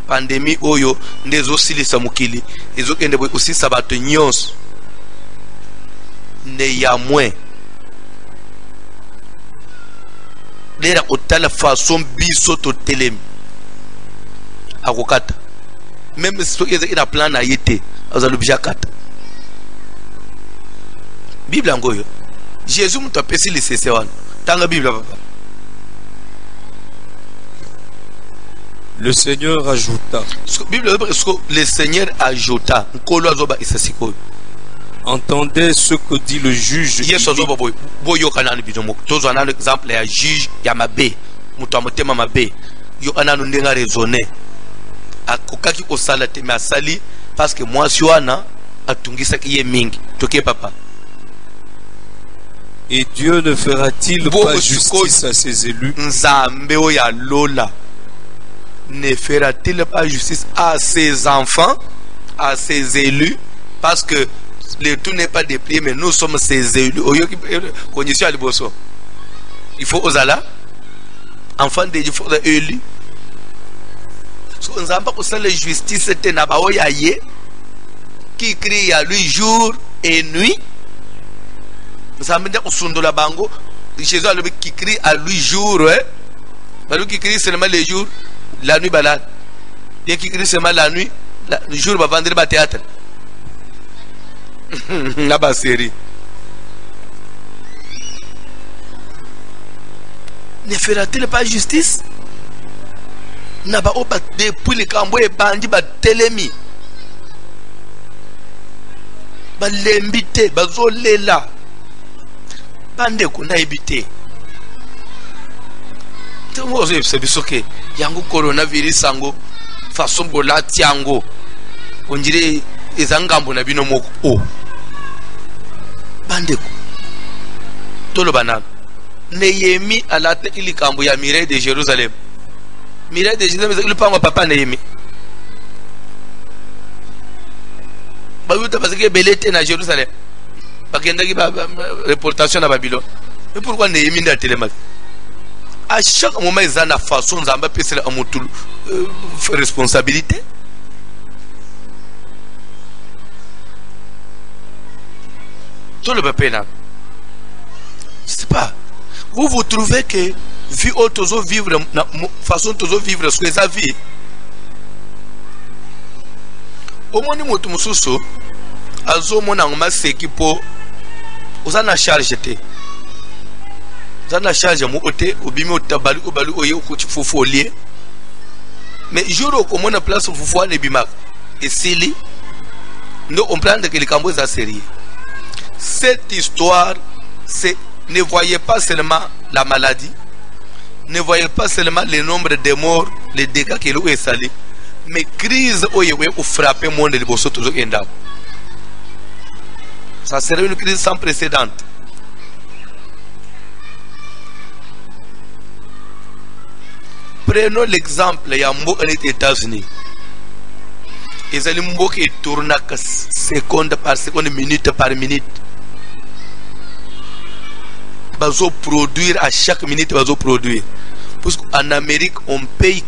pandémie oyo ndezo silisa mukili ezokende boy osisa bato nyonso ne ya moins lera kotala façon biso to telemi akokata même si toke ina plan na yete azalubija kata Bible angoyo Jésus m'a appelé le CC1. Dans la Bible, papa. Le Seigneur ajouta. Le Seigneur ajouta. Entendez ce que dit le juge. Yes, boyo kanani bidomo. Tozo un exemple ya juge ya mabe. Muto amotema mabe. Yo ananu ndenga raisonner. Akokaki ko sala te ma sali parce que moi si wana atungisa ki ye mingi. Toke papa. Et Dieu ne fera-t-il pas justice à ses élus? Nzambe oya lola ne fera-t-il pas justice à ses enfants, à ses élus? Parce que Le tout n'est pas de prier, mais nous sommes ses élus. Il faut oser là. Enfant de Dieu, il faut être élu. Nous n'avons pas la justice qui crie à lui jour et nuit. Nous avons dit que Jésus qui crie à lui jour. Lui qui crie seulement les jours, la nuit balade. Bien qui crie seulement la nuit, le jour va vendre le théâtre. La série. Ne fera-t-il pas justice? N'a pas depuis le cambo et bandi ba telemi. Ba lembite, ba zolela. Bande kuna ebite. Temo c'est bisoke. Yango coronavirus sango façon bola tiango. On dirait ezangambo na bino moko. Oh. Bande ko. Tolo banana. Nehemi à la tête il cambo ya Miraille de Jérusalem. Miraille de Jérusalem il pas papa Nehemi. Ba yuta parce que belete na Jérusalem. Ba kenda ki ba reportation na Babylone. Mais pourquoi Nehemi n'a télémat? À chaque moment ils ont la façon nzamba pesa à mutu responsabilité. Tout le peuple là. Je sais pas. Vous trouvez que vie autozo vivre na façon tozo vivre ce que ça vie. Au moins ni moto mususu azo mona ngoma seki po uzana charge te. Uzana charge mu ote obimi otabali obali oye ko fufu lié. Mais jour ko mona place fufu ne bima. Et sili nous on prend que les cambo za série. Cette histoire c'est ne voyez pas seulement la maladie, ne voyez pas seulement le nombre de morts, les dégâts qu'il a salés, mais crise où il a frappé le monde de Bosso toujours endam. Ça serait une crise sans précédent. Prenons l'exemple, il y a un mot aux États-Unis. Ils ont un mot qui tourne seconde par seconde, minute par minute. Bazo produire à chaque minute, bazo produire. Parce qu'en Amérique, on paye,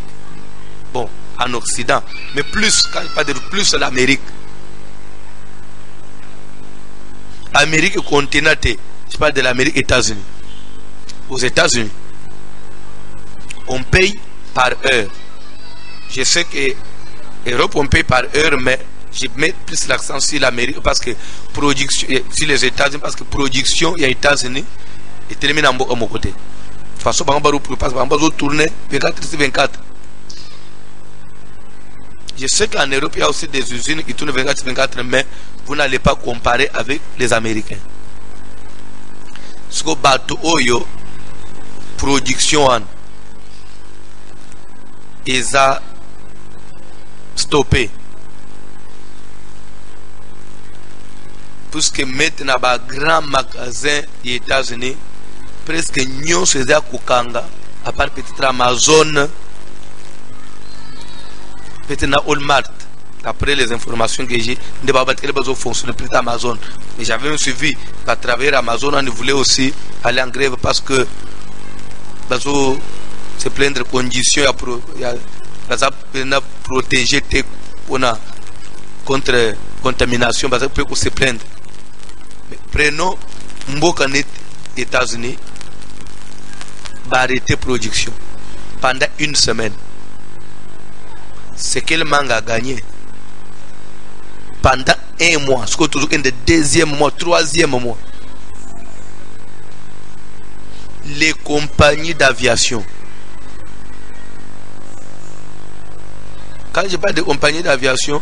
bon, en Occident, mais plus, quand je parle de plus l'Amérique. Amérique continent, je parle de l'Amérique États-Unis. Aux États-Unis, on paye par heure. Je sais que l'Europe, on paye par heure, mais je mets plus l'accent sur l'Amérique parce que production, sur les États-Unis, parce que production, il y a les États-Unis. Et termine en mon côté. De toute façon, on va tourner 24/24. Je sais qu'en Europe, il y a aussi des usines qui tournent 24/24, mais vous n'allez pas comparer avec les Américains. Ce que bateau oyo production ils a stoppé. Puisque maintenant, il y a un grand magasin des États-Unis. Presque nous sommes à Kukanga, à part peut-être Amazon, peut-être Walmart. D'après les informations que j'ai, ne pas battre les bases fonctionner peut-être Amazon. Mais j'avais un suivi à travers Amazon, on voulait aussi aller en grève parce que bazo se plaindre de conditions à protéger contre contamination, parce que peut se plaindre. Mais prenons Mbokanet États-Unis. Arrêter production pendant une semaine. C'est quel manque a gagné pendant un mois, ce que toujours un deuxième mois, troisième mois. Les compagnies d'aviation. Quand je parle de compagnies d'aviation,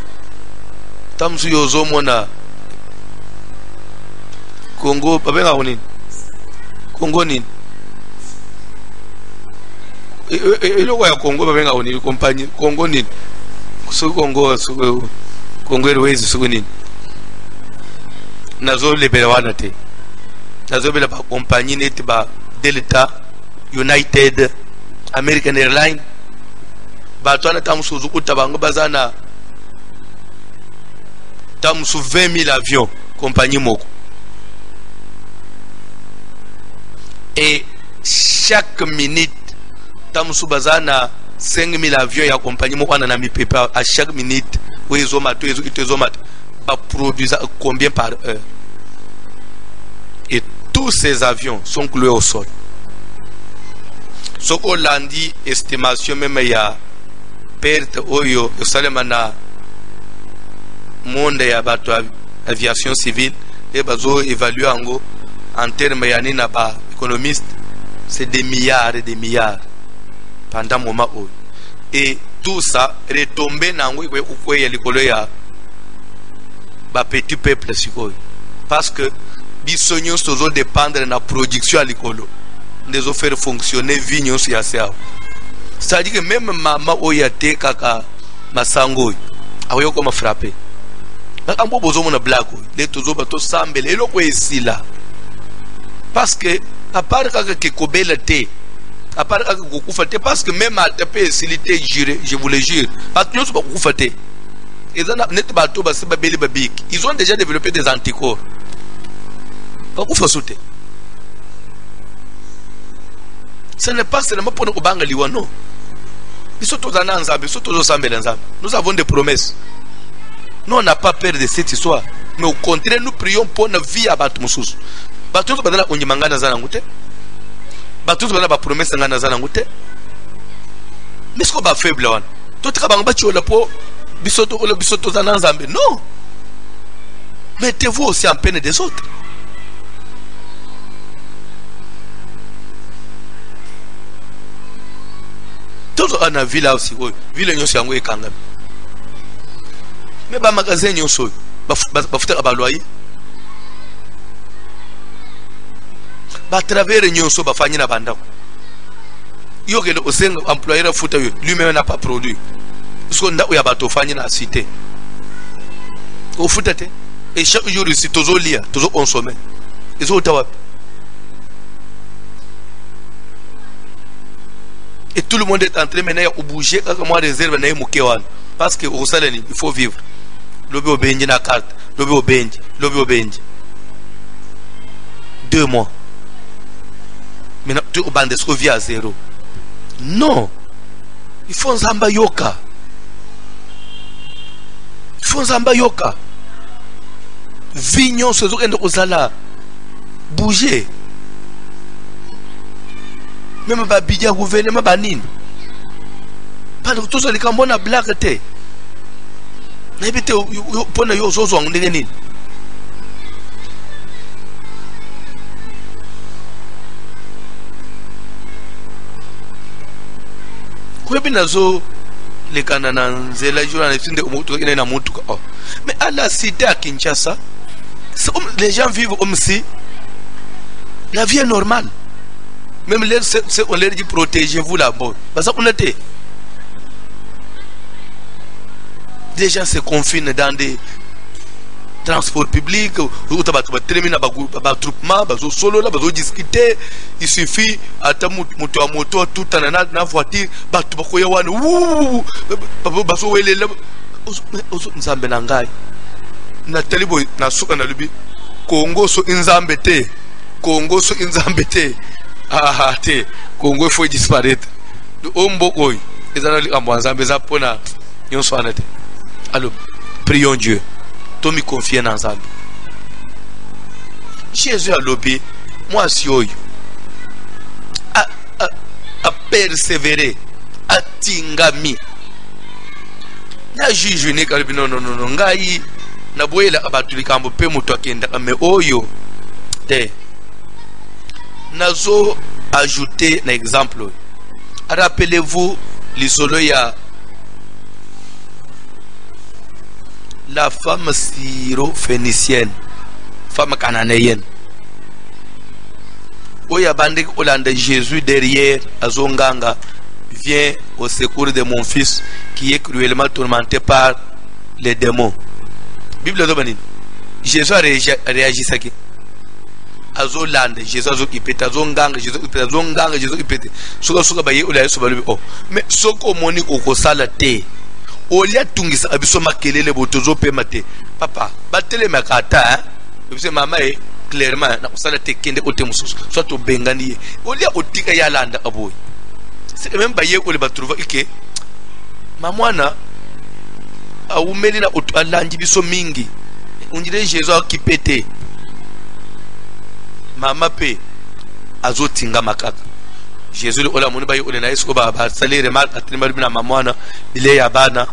Tamsu Yozo Mona Congo, Congo Nin. Et le Congo va venir compagnie Congo Nin. Congo Airways Sugunin. Nazo Lebelawanate. Nazo Bela compagnie Netiba Delta, United, American Airlines. Batwana Tamsu Zukuta Bango Bazana. Tamsu 20 000 avions compagnie moko. Et chaque minute, Tamusu Bazana 5000 avions ya compagnie moko na mi pepa à chaque minute où ils ont maté pas produisent combien par heure. Et tous ces avions sont cloués au sol. Ce qu'on l'a dit, estimation même il y a perte oyo salemana monde ya bato aviation civile et bazo évaluer en termes ya nina ba économiste, c'est des milliards et des milliards pendant moment oyo. Et tout ça retomber na ngwe ko ya likolo ya ba petit peuple sikoyo, parce que bisognos tozo dépendre de la production à l'école, de faire fonctionner vignos ya ça. C'est-à-dire que même maman oyate kaka masango ayo comme frapper. Ambo bozo mona black les tozo bato sambele eloko esila. Parce que à part kaka ke kobela te, à part kaka kokufa te, parce que même à taper facilité juré, je vous le jure, atnos ba kokufa te. Ils ont déjà développé des anticorps. Ce n'est pas seulement pour nous bangali ou non. Nous avons des promesses. Nous, on n'a pas peur de cette histoire. Mais au contraire, nous prions pour notre vie à Batmoussous. Batmoussous, on y mangana zanangoute. Batmoussous, on a promesse ngana zanangoute. Mais ce qu'on va faible, tout le monde va la peau. Non. Mettez-vous aussi en peine des autres. Tout on a vu là aussi. Ville n'y a pas de mais ba magasin n'y a pas de loyer. Ba travers n'y a pas de banda. Yo que le employeur fouta lui-même n'a pas produit. Parce qu'on a bateau fani na cité. Au foutate. Et chaque jour ici, toujours lire, toujours consommer. Ils ont tawab. Et tout le monde est en train maintenant de bouger quand moi réserve na mukewan. Parce que au salani, il faut vivre. Lobi au benji na carte, lobi au benji. 2 mois. Maintenant, tu au bandes via à 0. Non. Il faut zamba yoka. Il faut zamba yoka. Vignon se zoukende ozala. Bouger. Même ba bidja gouvernement ba nini. Pas tout ça les cambona blague te. Na bité pona yo zozo ndenge nini. Kwebinazo les Canadiens, les journalistes mais à la cité à Kinshasa, les gens vivent comme si la vie est normale. Même on leur dit protégez-vous là-bas. Parce qu'on était. Les gens se confinent dans des transports publics, discuter. Il suffit à ta moto tout en voiture, Congo so inzambete, Congo so inzambete. Ah te, Congo faut disparaître. Le Ombokoy, les analyses en Boanzambe Zapona, yon soanete. Alors, prions Dieu. Tomi confie en Zambé. Jésus a lobé, moi si oyo. A persévérer, a tingami. Na juge ne kalbi non ngai na boyela abatuli kambo pe muto akenda me oyo te. Nazo ajouter un exemple. Rappelez-vous l'isolo ya la femme syro-phénicienne, femme cananéenne. Oya bandek Hollande Jésus derrière Azonganga vient au secours de mon fils qui est cruellement tourmenté par les démons. Bible de Banin. Jésus a réagi ça qui. Azolande Jésus azokipete azonganga Jésus ipete azonganga Jésus ipete suka baye ula yesu balubi oh mais soko moni okosala te olia tungisa abiso makelele botozo pe mate papa batele makata parce que maman est clairement na kusala tekende ote mususu soit to bengani olia otika ya landa aboy c'est même baye ko le batrouva ike mamwana a umeli na otualanji biso mingi unjire Jésus akipete mama pe azotinga makaka Jésus le ola moni baye ole na yesu ba salire mal atimba bina mamwana ile ya bana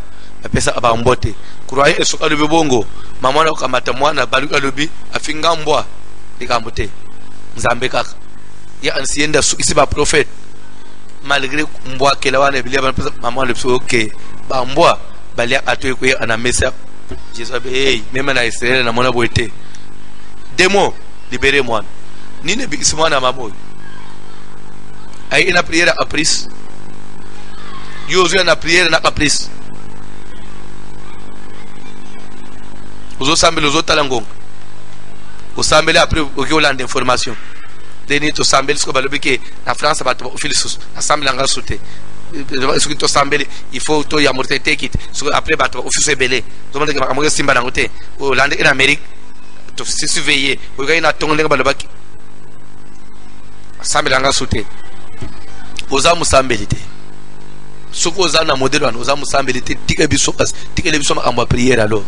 apesa abambote kurwaye eso kalubi bongo mamwana ukamata mwana baluka lubi afinga mbwa likambote nzambe kaka ya ansienda isi ba prophète malgré mbwa kela wana bilia bana pesa mamwana le okay ba mbwa balia atoye ko ana mesa Jésus abe hey même na Israël na mona boete démon libérez moi ni ne bi ismana mamoy ay ina prière à prise yozo na prière na caprice ozo sambele ozo talangonga osambele après oki olanda information deni to sambele sko balobike na France bato ofilisus asambele nga soute ce que to sambele il faut to ya morte take it so après bato office belé to mande ka mo simba na ngote olanda en Amérique to se surveiller o ga ina tongo lenga balobaki asambele nga soute oza musambele te soko oza na modèle wana oza musambele te tika biso kas tika le biso makambo prière alors.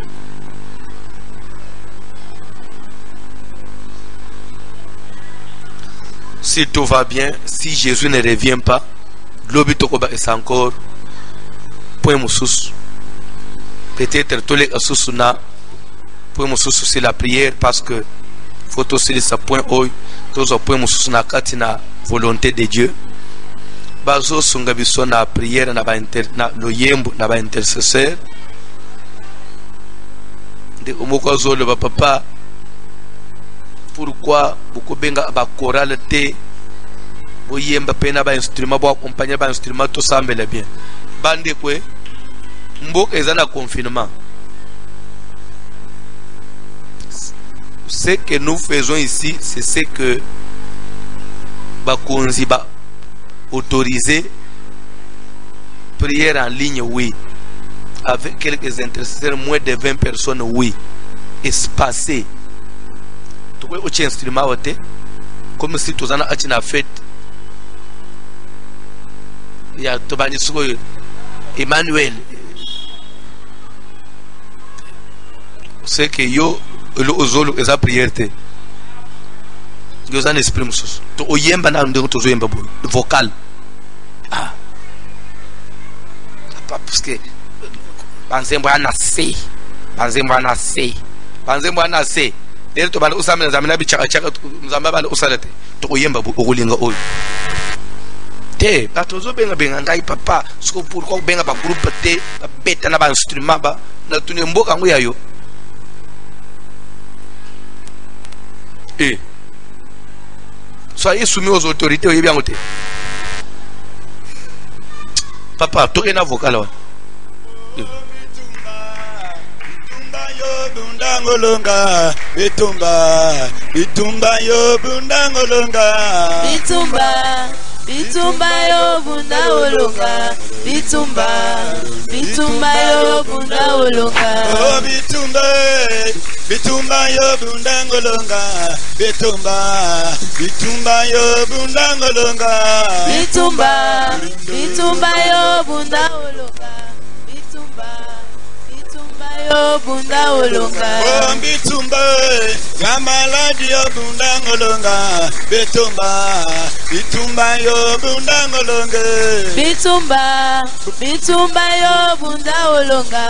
Si tout va bien, si Jésus ne revient pas, l'obitokoba est encore point moussous. Peut-être tous les sous-na point moussous c'est la prière parce que faut aussi ce point oi, tous au point moussous na katina volonté de Dieu. Bazo sungabiso na prière na ba na loyembo na ba intercesseur. De omoko zolo ba papa. Pourquoi beaucoup benga ba chorale te boyemba pena ba instrument bo accompagner ba instrument to sambela bien bande kwe mboka ezana confinement. Ce que nous faisons ici c'est ce que ba konzi ba autorisé prière en ligne oui avec quelques intercesseurs moins de 20 personnes oui espacé au instrument comme si tu en as une fête il y a Tobani Emmanuel c'est que yo le ozolo eza prière te yo za esprit mususu to oyemba na ndo to zoyemba bo vocal ah parce que banzembo ana C dele to bala usamela zamina bichaka chaka mzamba bala usalate to oyemba bo okulinga oyo te bato zo benga ngai papa siko pourquoi benga ba groupe te ba beta na ba instrument ba na tuni mboka ngo yayo soyez soumis aux autorités oyebi yango te papa to ena vocal wa Bundangolonga, bitumba yo bundangolonga, bitumba yo bundangolonga, bitumba yo bundangolonga, oh bitumba yo bundangolonga, bitumba yo bundangolonga, bitumba yo bundangolonga. Yo bunda olonga oh bitumba ya maladi yo bunda olonga bitumba yo bunda olonga bitumba yo bunda olonga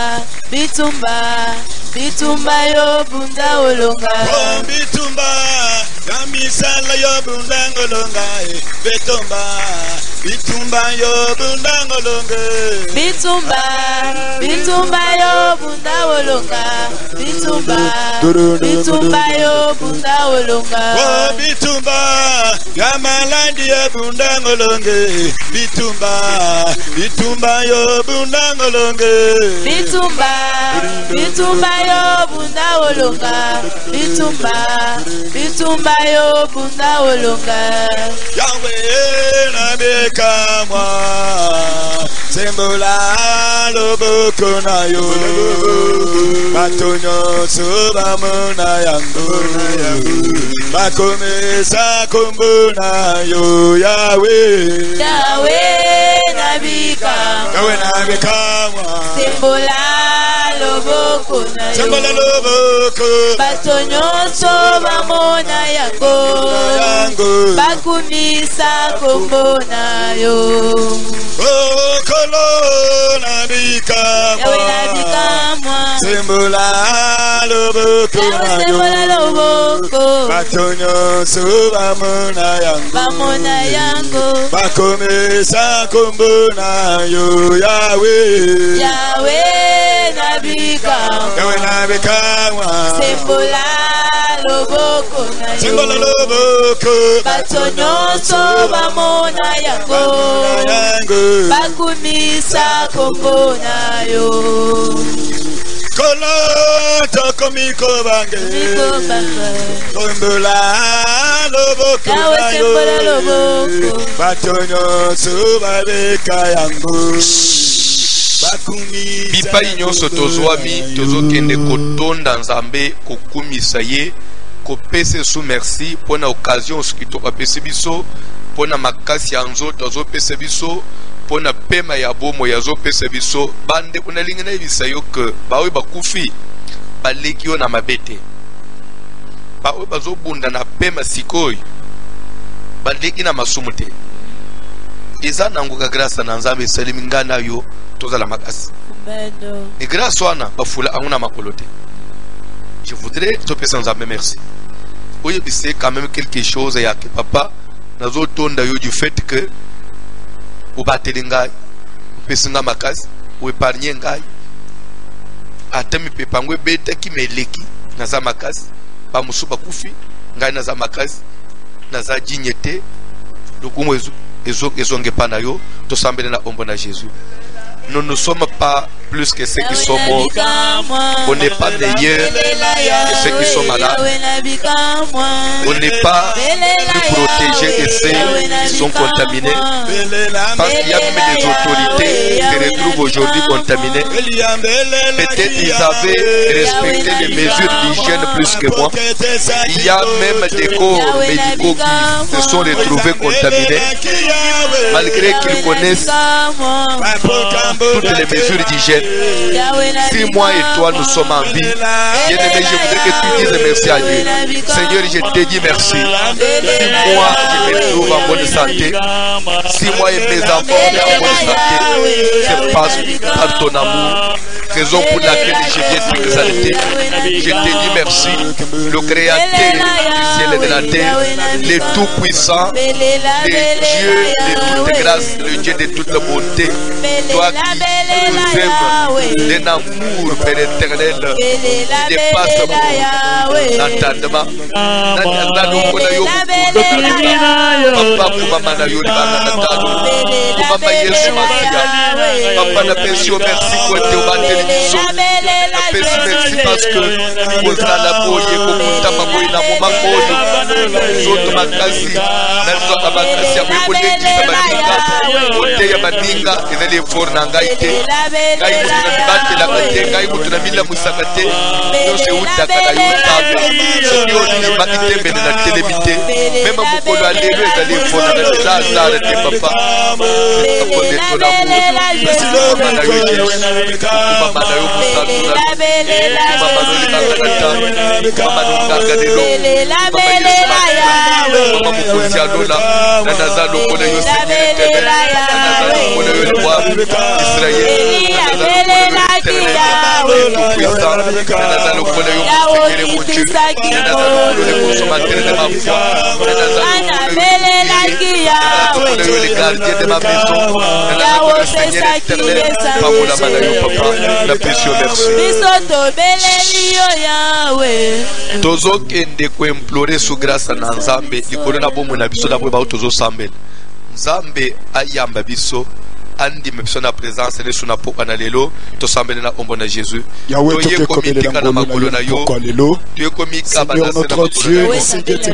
bitumba yo bunda olonga oh bitumba ya misala yo bunda olonga bitumba yo bunda olonga bitumba yo bunda olonga bitumba yo bunda olonga oh bitumba ya malandi yo bunda olonga bitumba yo bunda olonga bitumba yo bunda olonga bitumba yo bunda olonga Yahweh na bekamwa sembola loboko na yo batonyo soba mona yango bakomesa kombo na yo Yahweh nabika sembola loboko na yo batonyo soba mona yango bakumisa kombo na yo kolo nabika sembola loboko na yo batonyo soba mona yango bakomesa kombo na yo Yahweh nabika sembola loboko na yo batonyo soba mona yango bakumisa kombo na yo Kolo tokomiko bange Tombola loboko na yo batonyo soba beka yango bipai nyonso tozwami tozokende kotonda nzambe kokumisa ye kopesa su merci pona occasion soki tokapesi biso pona makasi ya nzoto azopesa biso pona pema ya bomo yazopesa biso bande kunalingi na yebisa yo ke baoyo bakufi baleki yo na mabete baoyo bazobunda na pema sikoyo baleki na masumu te eza nangoka grâce na nzambe esalemi ngai na yo tozala makasi et grâce wana bafula anguna makolo te. Je voudrais topesa nzambe merci oyebise quand même quelque chose ya ke papa nazotonda yo du fait que ubateli ngai upesi nga makasi uepargne ngai ata mipepa ngo ebetaki meleki naza makasi bamusu bakufi ngai naza makasi naza dignité lokumu ezonge pa na yo tosambele na ombo na Jésus. Nous ne sommes pas plus que ceux qui sont morts. On n'est pas meilleurs que ceux qui sont malades. On n'est pas plus protégés que ceux qui sont contaminés. Parce qu'il y a même des autorités qui se retrouvent aujourd'hui contaminées. Peut-être ils avaient respecté les mesures d'hygiène plus que moi. Il y a même des corps médicaux qui se sont retrouvés contaminés. Malgré qu'ils connaissent toutes les mesures d'hygiène. Si moi et toi nous sommes en vie, bien-aimé, je voudrais que tu dises merci à Dieu. Seigneur, je te dis merci. Si moi je me trouve en bonne santé, si moi et mes enfants sont en bonne santé, c'est par ton amour. Raison pour laquelle je viens t'exalter. Je te dis merci, le créateur du ciel et de la terre, le tout-puissant, le Dieu de toute grâce, le Dieu de toute bonté. Toi qui nous aimes d'un amour, Père éternel, qui dépasse mon entendement. Papa, Papa, merci pour te merci parce que vous la boye kokuta maboyi na momako oyo zoto makasi na zoto makasi ya kokoleki baninga kote ya baninga ezali effort na ngai te ngai mutu na mibatelaka te ngai mutu na milamusaka te nyonso eutaka na yo nzambe soki ondimaki tembele na telemi te meme mokolo ya lelo ezali effort na eza azara te papa akoneto na mama na yo Jésus mama na yo musatuna mama no libakata mama no ngakadelo mama mukonzi alola na naza lokola yo Seigneur éternel na naza lokola yo le roi Israël na naza lokola yo tout-puissant na naza lokola yo Seigneur mon Dieu na naza lokola yo consommateur de ma foi na naza lokola yo le gardien de ma maison na naza lokola Seigneur éternel pamola mana yo papa na précieux merci tozokende koimplore su grâce na nzambe likolo na bomo na biso na boye bao tozosambela nzambe ayamba biso andi mepsona présence ne suna poka na lelo to sambele na ombo na Jésus Yahweh to ye komika na makolo na yo to ye komika Seigneur notre Dieu, Seigneur tes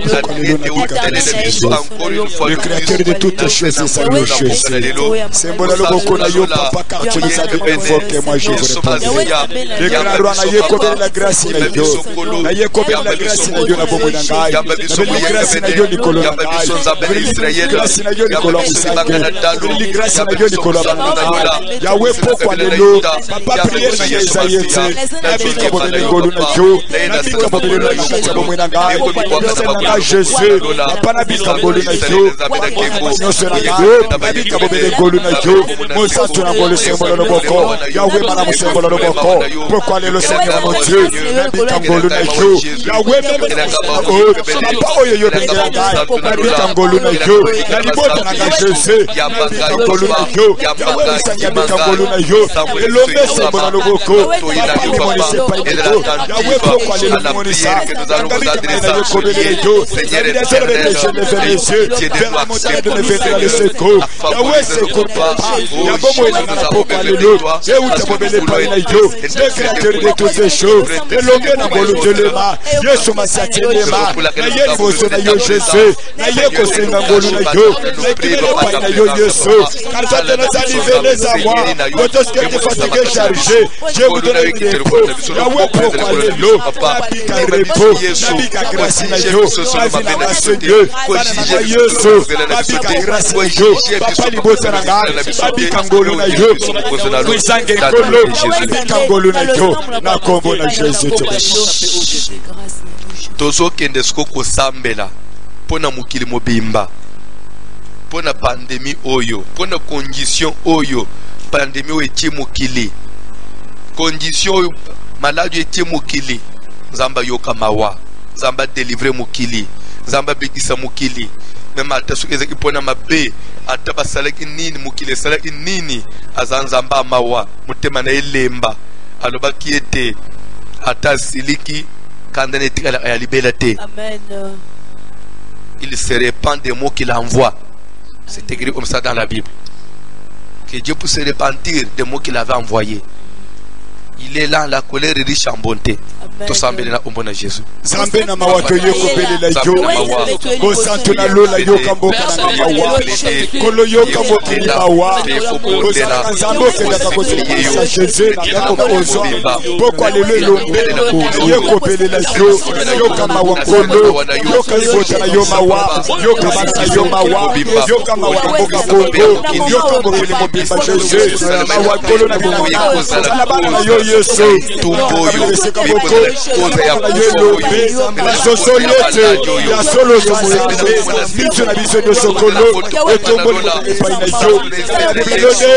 encore une fois le créateur de toutes choses et sa Jésus. C'est mon loboko na yo papa car tu nous as invoqué moi je vous répondrai. Déclarons na ye comme la grâce na yo. Na ye comme la grâce na yo na bomo na ngai. Na grâce na yo likolo na ngai. Grâce na yo likolo na ngai. Grâce na yo likolo na ngai. Yahweh pourquoi lelo papa prière na Isaïe ete. Na bika bomo na ngolu na yo. Na bika bomo na kati bomo na ngai. Na Jésus. Papa na bika ngolu na yo. Nyonso na ngai. Na bika bomo na ngolu na yo. Mosa tuna ngolu sembolo no boko. Yahweh mana mo sembolo no boko. Pourquoi lelo Seigneur mon Dieu. Na bika ngolu na yo. Yahweh papa oyo yo bengela ngai. Na bika ngolu na yo. Na libota na ngai Jésus. Na bika ngolu na yo. Yahweh sanga bika ngolu na yo. Elombe sembolo no boko. Papa ni mo se pa yo. Yahweh pourquoi lelo mo ni sa. Na bika na yo kobele yo. Seigneur éternel, je me fais les yeux vers la montagne de me faire le secours. Yahweh secours papa. Yabomo na pourquoi lelo. Et où te kobele pa na yo. Le créateur de toutes ces choses. Elombe na bolo de lema. Yesu masatelema. Na ye boso na yo Jésus. Na ye kosenga ngolu na yo. Na kibele pa na yo Yesu. Car toi tu nous as livrés à moi. Quand ce que tu es fatigué chargé, je vous donne le repos. Yahweh pourquoi lelo. Nabika repos. Nabika grâce na yo. Nabika grâce Dieu. Nabika Yesu. Nabika grâce na yo. Papa libosa na ngai. Nabika ngolu na yo. Kwisange ngolu. Nabika ngolu na yo. Na kombo na Jésus. tozo kende siko kosambela pona mukili mobimba pona pandémie oyo pona condition oyo pandémie oyo etie mokili condition oyo maladi etie mokili nzamba yoka mawa nzamba délivrer mokili nzamba bikisa mokili même ata soki ezaki pona mabe ata basalaki nini mokili esalaki nini aza nzamba mawa motema na elemba alobaki ete ata siliki Amen. Il se répand des mots qu'il envoie. C'est écrit comme ça dans la Bible. Que Dieu puisse se repentir des mots qu'il avait envoyés. Il est là, la colère est riche en bonté. Tout semble là au bon Jésus. Zambe na mawato yoko pele la yo. Ko santo na lola yo kambo kana mawa. Kolo yo kambo pele mawa. Ko santo zambo pele ka ko sa Jésus na yako ozo. Pourquoi le lombe yoko pele la yo. Yo kama wa kolo. Yo kazota na yo mawa. Yo kama na yo mawa. Yo kama wa kambo kongo. Yo kambo pele mo bimba Jésus. Mawa kolo na yo. Sala bana yo Yesu. Tumbo yo. Koza ya kusoyo sosolete ya solo somoyane nicho na biso do sokolo etombo epai na yo pilode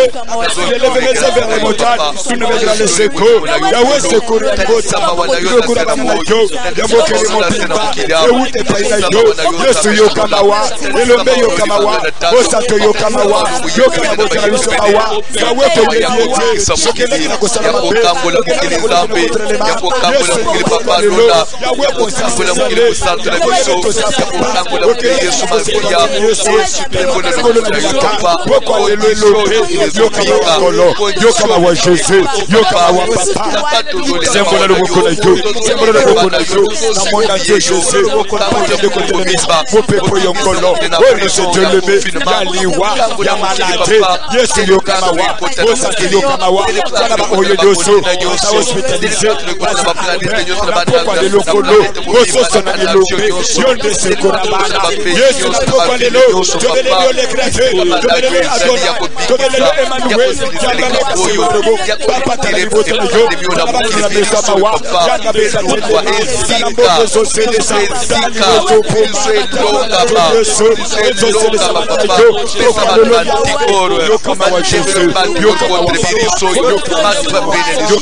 eleveza vers les montagnes tu ne verras le secours Yahweh secours ya bota yo na yo ya bokele mopimba eute epai na yo Yesu yo kamawa elombe yo kamawa bosato yo kamawa yo kama bota na biso mawa Yahweh to yediete sokele na kosala mabe il papa Lola, Yahweh mukili santo na biso, Yakokango la Yesu Masia, Yokama wa Jésus, Yokama wa Papa, Sembola le Mokona yo, Sembola le Mokona yo, na monda Jésus, Papa de côté de Misba, Popepo Yonkolo, oh Monsieur Dieu le met, Yaliwa, Yamalade, Yesu Yokama wa, Osaki Yokama wa, Sanaba Oyo Yoso, ta hospitalisé, pourquoi les locaux, Oso na les locaux, Yonde se Korabana, Yesu na pourquoi les locaux, Tobele les créateurs, Tobele Adonai, Tobele Emmanuel, Yabale Kasebo, Papa Talibo Tanayo, Papa Talibo Samawa, Yanabe Satele, Sanambo Sosele Sa, Talibo Topo, Yesu, Sosele Samatayo, Yokama Yokama wa Jésus, Yokama wa Jésus, Yokama wa Jésus,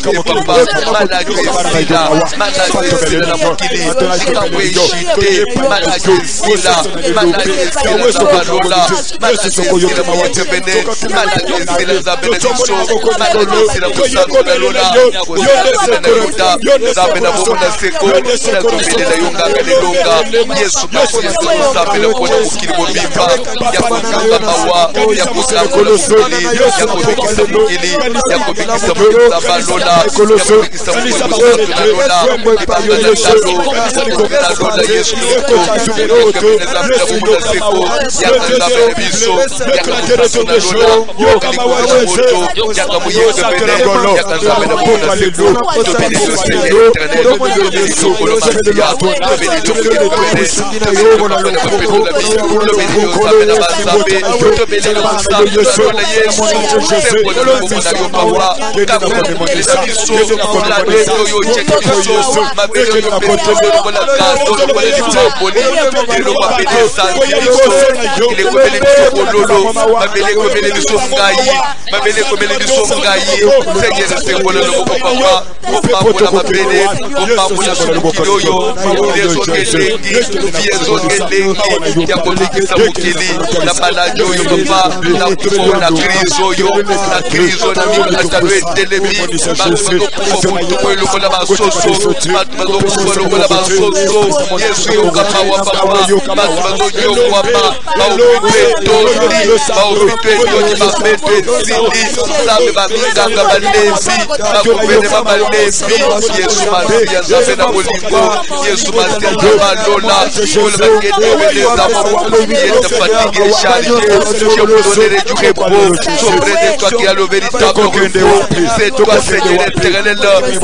C'est toi, Seigneur éternel,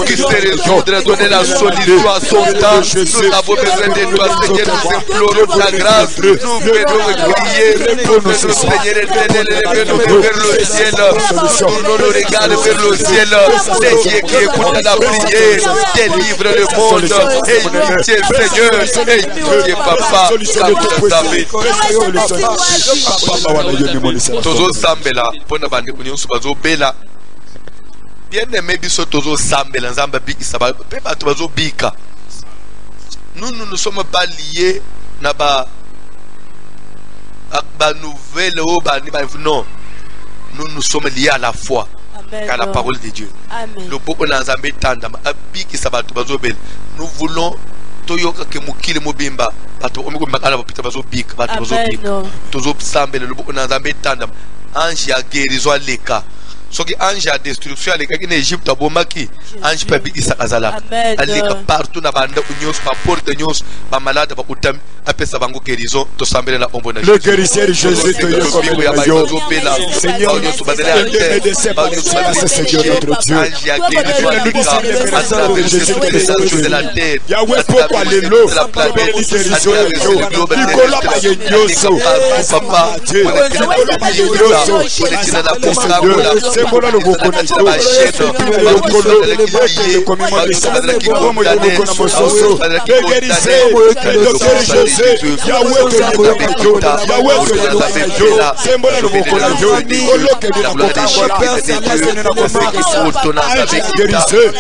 qui sait résoudre, donner la solution à son temps. Nous avons besoin de toi, Seigneur, nous implorons ta grâce. Nous venons prier pour nous, Seigneur éternel, élevez-nous vers le ciel. Tournons nos regards vers le ciel. C'est Dieu qui écoute la prière, délivre le monde. Et Dieu, Seigneur, et Dieu, Papa, Tozo Sambela, pona bande kunyosu bazo bela. Bien aimé biso Tozo Sambela, Nzamba biki saba, pe bato bazo bika. Nous ne sommes pas liés na ba nouvelle ou ba non. Nous sommes liés à la foi. À la parole de Dieu. Le peuple n'a jamais tanda, biki saba to bazo bela. Nous voulons toyoka ke mukile mobimba bato omiko makala bapita bazo bika bato bazo bika tozo sambela lubuko na nzambe tanda ange ya guérison aleka soki ange ya destruction aleka ki na Egypte abomaki ange pa bikisa azala aleka partout na banda unyos pa porte nyos ba malade ba kutam apesa bango guérison to sambela na ombo na le guérisseur Jésus te yoko Seigneur to badela Seigneur notre Dieu ange ya guérison aleka à travers Jésus de la terre Yahweh pourquoi les lots la planète guérison Nicolas Bayenyoso papa Nicolas Bayenyoso c'est bon le boko na to lokolo le commission de santé comme le konamososo le guérisseur le docteur Jésus Yahweh que Yahweh que c'est bon le boko na to oloke de la kokamba personne ne na komaka guérisseur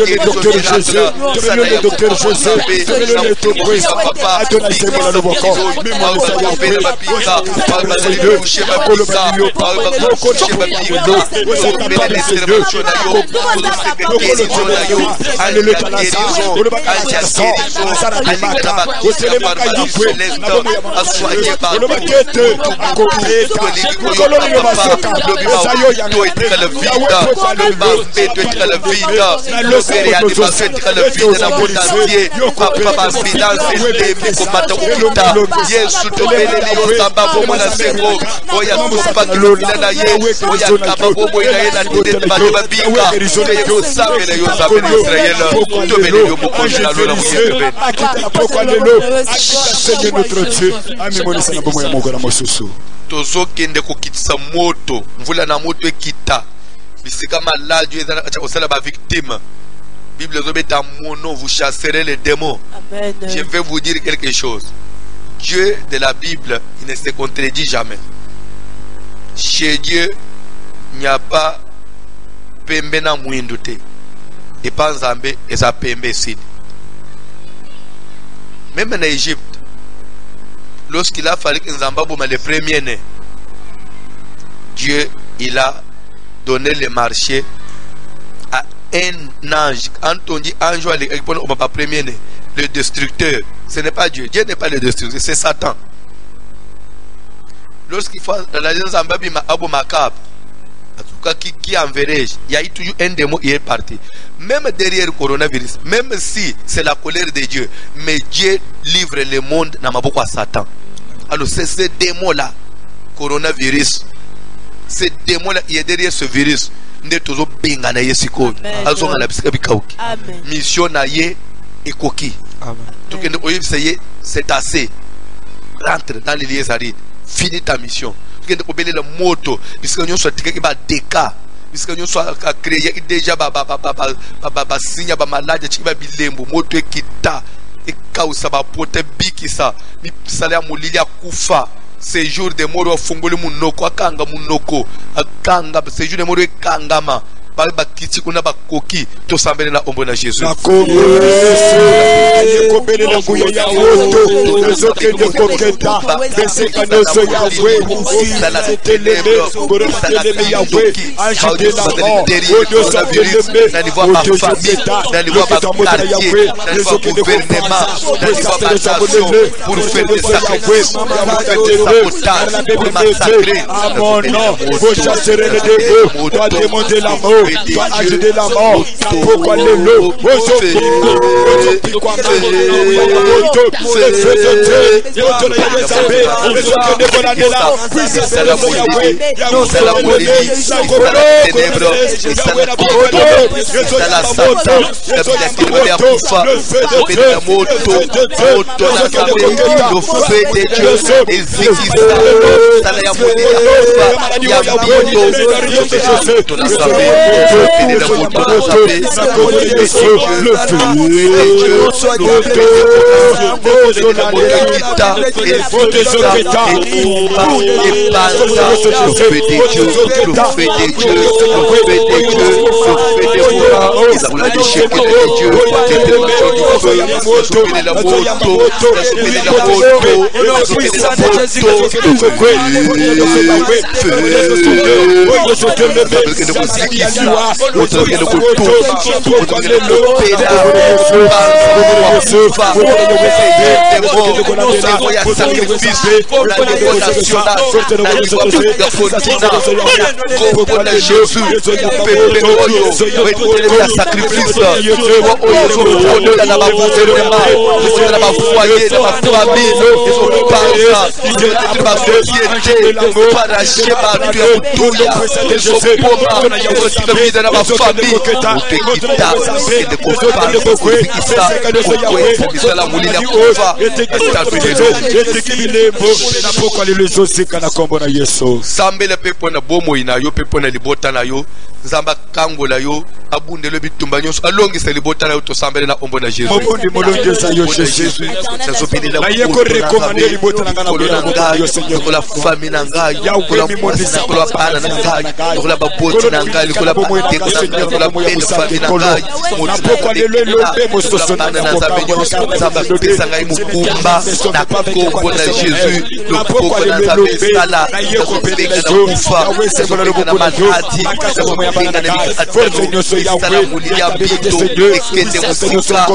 le docteur Jésus, le docteur Jésus, le tout puissant, Adonai Seigneur le boko, mais moi nous savons que le réanimation etika le vide na monde entier papa bambulance etembi komata kokita yesu tobeleli yo nzamba bomoi na sengo oya kosambaka lobila na ye oya kaba bomoi na ye na tete bato babika teye kosambela yo nzambe na israele tobeleli yo mokonzi na lo na moyekebeni tozokende kokitisa moto mvula na moto ekita bisika maladi osala bavictime Bible ezobeta mono vous chasserez les démons. Amen. Je vais vous dire quelque chose. Dieu de la Bible, il ne se contredit jamais. Chez Dieu, il n'y a pas pembe na mwindute. Et pas Nzambe et ça pembe sid. Même en Égypte, lorsqu'il a fallu que Nzamba bouma le premier né, Dieu, il a donné le marché à un ange. Quand on dit ange, on va pas premier né. Le destructeur, ce n'est pas Dieu. Dieu n'est pas le destructeur, c'est Satan. Lorsqu'il faut la Nzamba bima abo makab, en tout cas qui enverrai-je, il y a eu toujours un démon qui est parti. Même derrière le coronavirus, même si c'est la colère de Dieu, mais Dieu livre le monde dans ma à Satan. Alors c'est ce démon-là, coronavirus, ce démon-là, il est derrière ce virus. Nous sommes bengana yesiko. Also ngana bisika bikauki. Mission na ye ekoki. Tout que nous c'est assez. Rentre dans les lieux arides. Finis ta mission. Tout que nous obéir le moto. Puisque nous sommes qui va déca. Puisque nous sommes créé déjà signe ba malade qui va bilembo moto ekita et kausa ba pote bikisa. Mi sala mulili akufa. Séjour de moro fungoli munoko akanga munoko akanga séjour de moro kangama ba kiti kuna ba koki to sambele na ombo na Jésus na Kongo ekobele na nguya ya woto nazoke de koketa beseka noso ya we la ténèbre teleme ya we agite la mort odio sa teleme na niveau ma famille na niveau ma quartier na niveau gouvernement na niveau ma nation pour faire des sacrifices pour faire des sabotages pour massacrer à mon nom vous chasserez les démons doit démonter la mort doit agiter la mort pourquoi les lots sambele pepo na bomo ina yo pepo na libota na yo nzamba kango la yo abundelo bitumba nyonso alongisa libota na yo to sambele na ombo na Jésus mobondi molongesa yo Jésus la yeko recommander libota na ngana yo Seigneur la famille na ngai la mwasi na la pana na ngai la baboti na ngai la baboti na ngai la belle famille na ngai na pokwa lelo lobe mososo na nzambe nyonso nzamba pesa ngai mukumba na kombo na Jésus na pokwa lelo lobe na yeko pele na kufa na maladi force nyonso ya we Lilia Bito ekende musika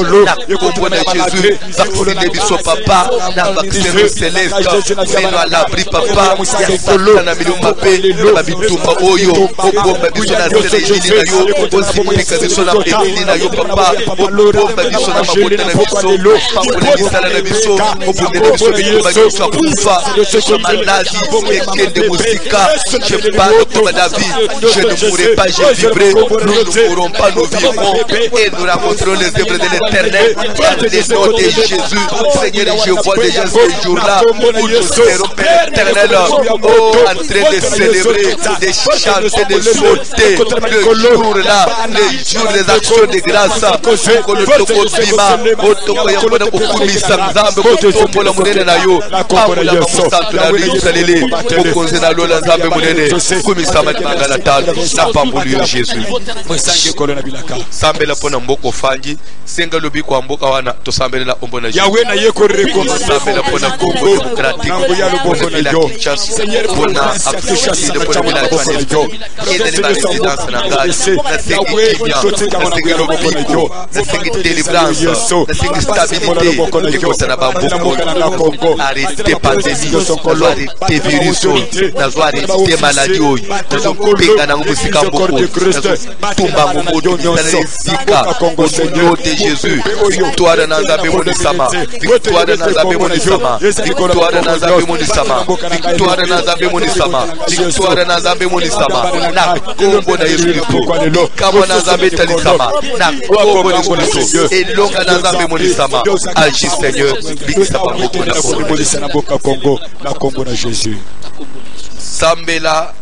na kombo na Jésus vaccine biso papa na vaccine céleste meno à l'abri papa ya solo na milumba pe na bitumba oyo obomba biso na seleli na yo ozipika biso na ebili na yo papa obomba biso na mabota na biso pambola misala na biso obundela biso bitumba biso akufa maladi ekende musika je parle comme David je ne mourrai pas je vivrai nous ne mourrons pas nous vivrons et nous rencontrerons les œuvres de l'Éternel dans le nom de Jésus. Seigneur, je vois déjà ce jour-là où nous serons Père éternel en train de célébrer, de chanter, de sauter le jour-là, le jour des actions de grâce. Sambela pona mboko fanji senga lobi kwa mboka wana to sambela ombona Yahweh na yeko recommande sambela pona Congo démocratique pona Seigneur pona affiche de pona la Congo et de la résidence na ngai na sengi lobi na sengi délivrance na sengi stabilité ko sana bamboko arrêter pandémie arrêter virus na zo arrêter maladie oyo na zo kopeka na musika mboko tumba momodo Zika, au nom de Jésus, victoire dans Nzambe Monisama, victoire dans Nzambe Monisama, victoire dans Nzambe Monisama, victoire dans Nzambe Monisama, victoire dans Nzambe Monisama, na kombo na Yesu Kristo, kama na Nzambe talisama, na kombo na Kristo, et longa na Nzambe Monisama, agis Seigneur, bikisa pa moko na Congo, na kombo na Jésus. Sambela,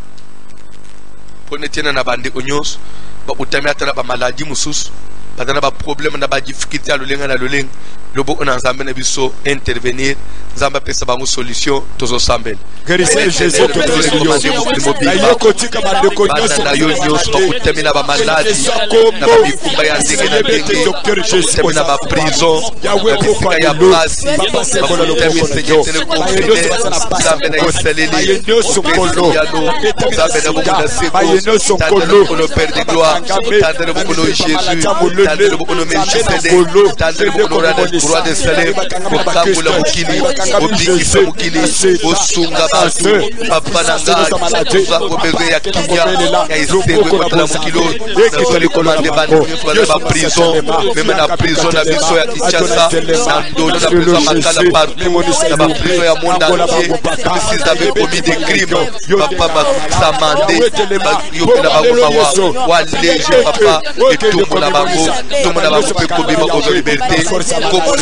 ponetiena na bande onyos. Ba utami atala ba maladie mususu batana ba problème na ba difficulté à lolenga na lolenga lobo on Nzambe na biso intervenir Nzambe pesa bango solution tozo sambela guérissez Jésus to na yoko tika bande ko nyoso na yo nyoso ba utami na ba maladie na ba bikumba ya ndenge na ndenge docteur Jésus na ba prison Yahweh ko ya basi ba utami Seigneur tene confiner Nzambe na isaleli nyoso kolo Nzambe na bongo na seko ba nyoso kolo le Père de gloire tandre beaucoup de Jésus tandre beaucoup de Melchisedec tandre beaucoup de roi de Salem okambula mukili obikisa mukili osunga bantu papa nanga tuza kobeze ya kinya ya isebe kotala mukilo na commande bantu kwa ba prison même na prison na biso ya Kinshasa na ndolo na prison makala partout na ba prison ya monde entier s'ils avaient commis des crimes papa ba samande yo na ba bawa waleje papa et tout le monde bango tout le monde bango peut kobima au liberté comme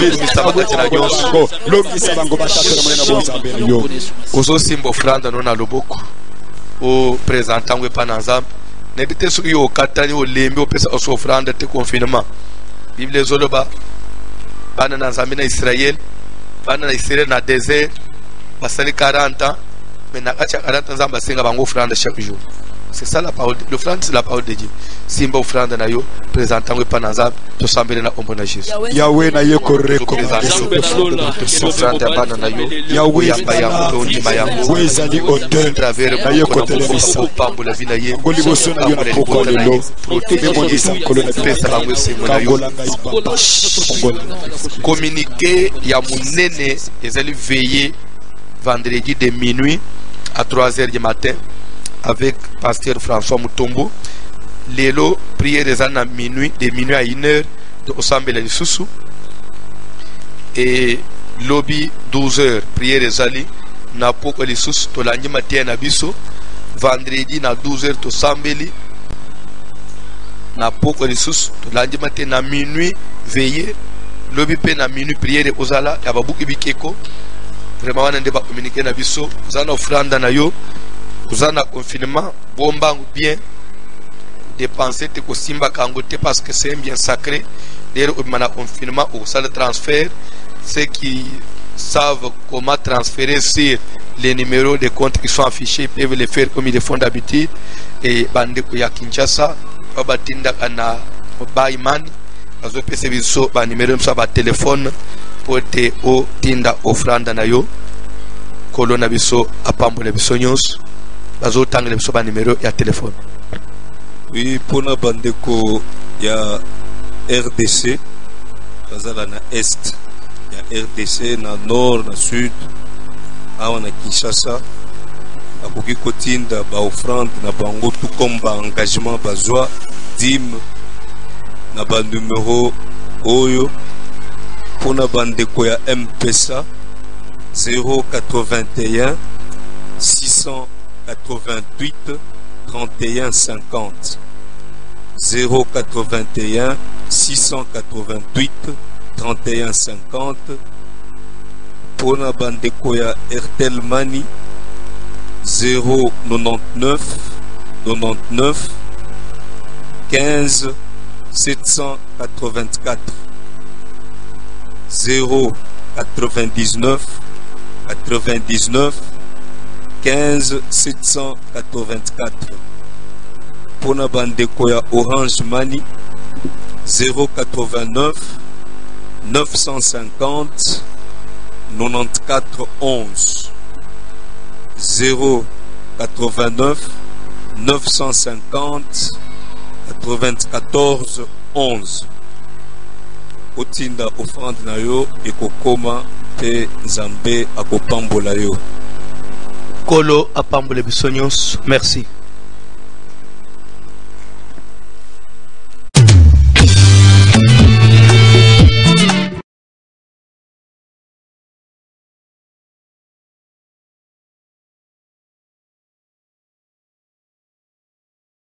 le misaba katina nyonso longisa bango batatu na mwana bozambeli yo kozo simbo franda nona loboko o présentant we pa na Nzambe ne bite so yo katani o lembi o pesa so franda te confinement bible zoloba bana na Nzambe na Israël bana na Israël na désert basali 40 ans mais na kacha 40 ans Nzambe senga bango franda chaque jour. C'est ça la parole. L'offrande, c'est la parole de Dieu. Simba offrande na yo, présentant we panazab, to sambele na ombo na Jésus. Yahweh na ye koreko. Offrande bana na yo. Yahweh yamba ya moni mayango. Wezali auteur. Travers na ye kotelevisa. Pambo la vina ye. Ngolibo sona yo na poko lelo. Protege moni sa kolona pesa bangwe simo na yo. Communiqué ya munene ezali veillé vendredi de minuit à 3h du matin avec pasteur François Mutombo. Lelo prière des années minuit, de minuit à 1h de Osambela Lisusu. Et lobby 12h prière des ali na poko Lisusu to langi matin na biso. Vendredi na 12h to Sambeli na poko Lisusu to langi matin na minuit veillé. Lobby pe na minuit prière ozala ya babuki bikeko. Vraiment wana ndeba communiquer na biso. Zana offrande na yo. Vous avez un confinement, bomba ou bien dépenser tes cosimba kangote parce que c'est un bien sacré. D'ailleurs, on a un confinement ou ça le transfert. Ceux qui savent comment transférer sur les numéros de comptes qui sont affichés peuvent le faire comme ils le font d'habitude. Et Bandeko ya Kinshasa, Babatinda Kana Bayman, Azo Peseviso, ba numéro de téléphone pour te o tinda offrande na yo. Kolona biso apambole biso nyos. Bazo tangele biso ba numéro ya téléphone. Oui, pour na bandeko Il y a RDC, bazala na est. Il y a RDC na nord, na sud, awa na Kinshasa. Akoki kotinda ba offrande na bango tout comme ba engagement bazwa dîme na ba numéro oyo pona bandeko ya M-Pesa 081 688 31 50 081 688 31 50 pona bandeko ya Airtel Money 099 99 15 784 099 99 15 784 Pona bandeko ya Orange Money 089 950 94 11 089 950 94 11 Otinda offrande na yo ekokoma pe Nzambe akopambola yo. Kolo apambole biso nyonso. Merci.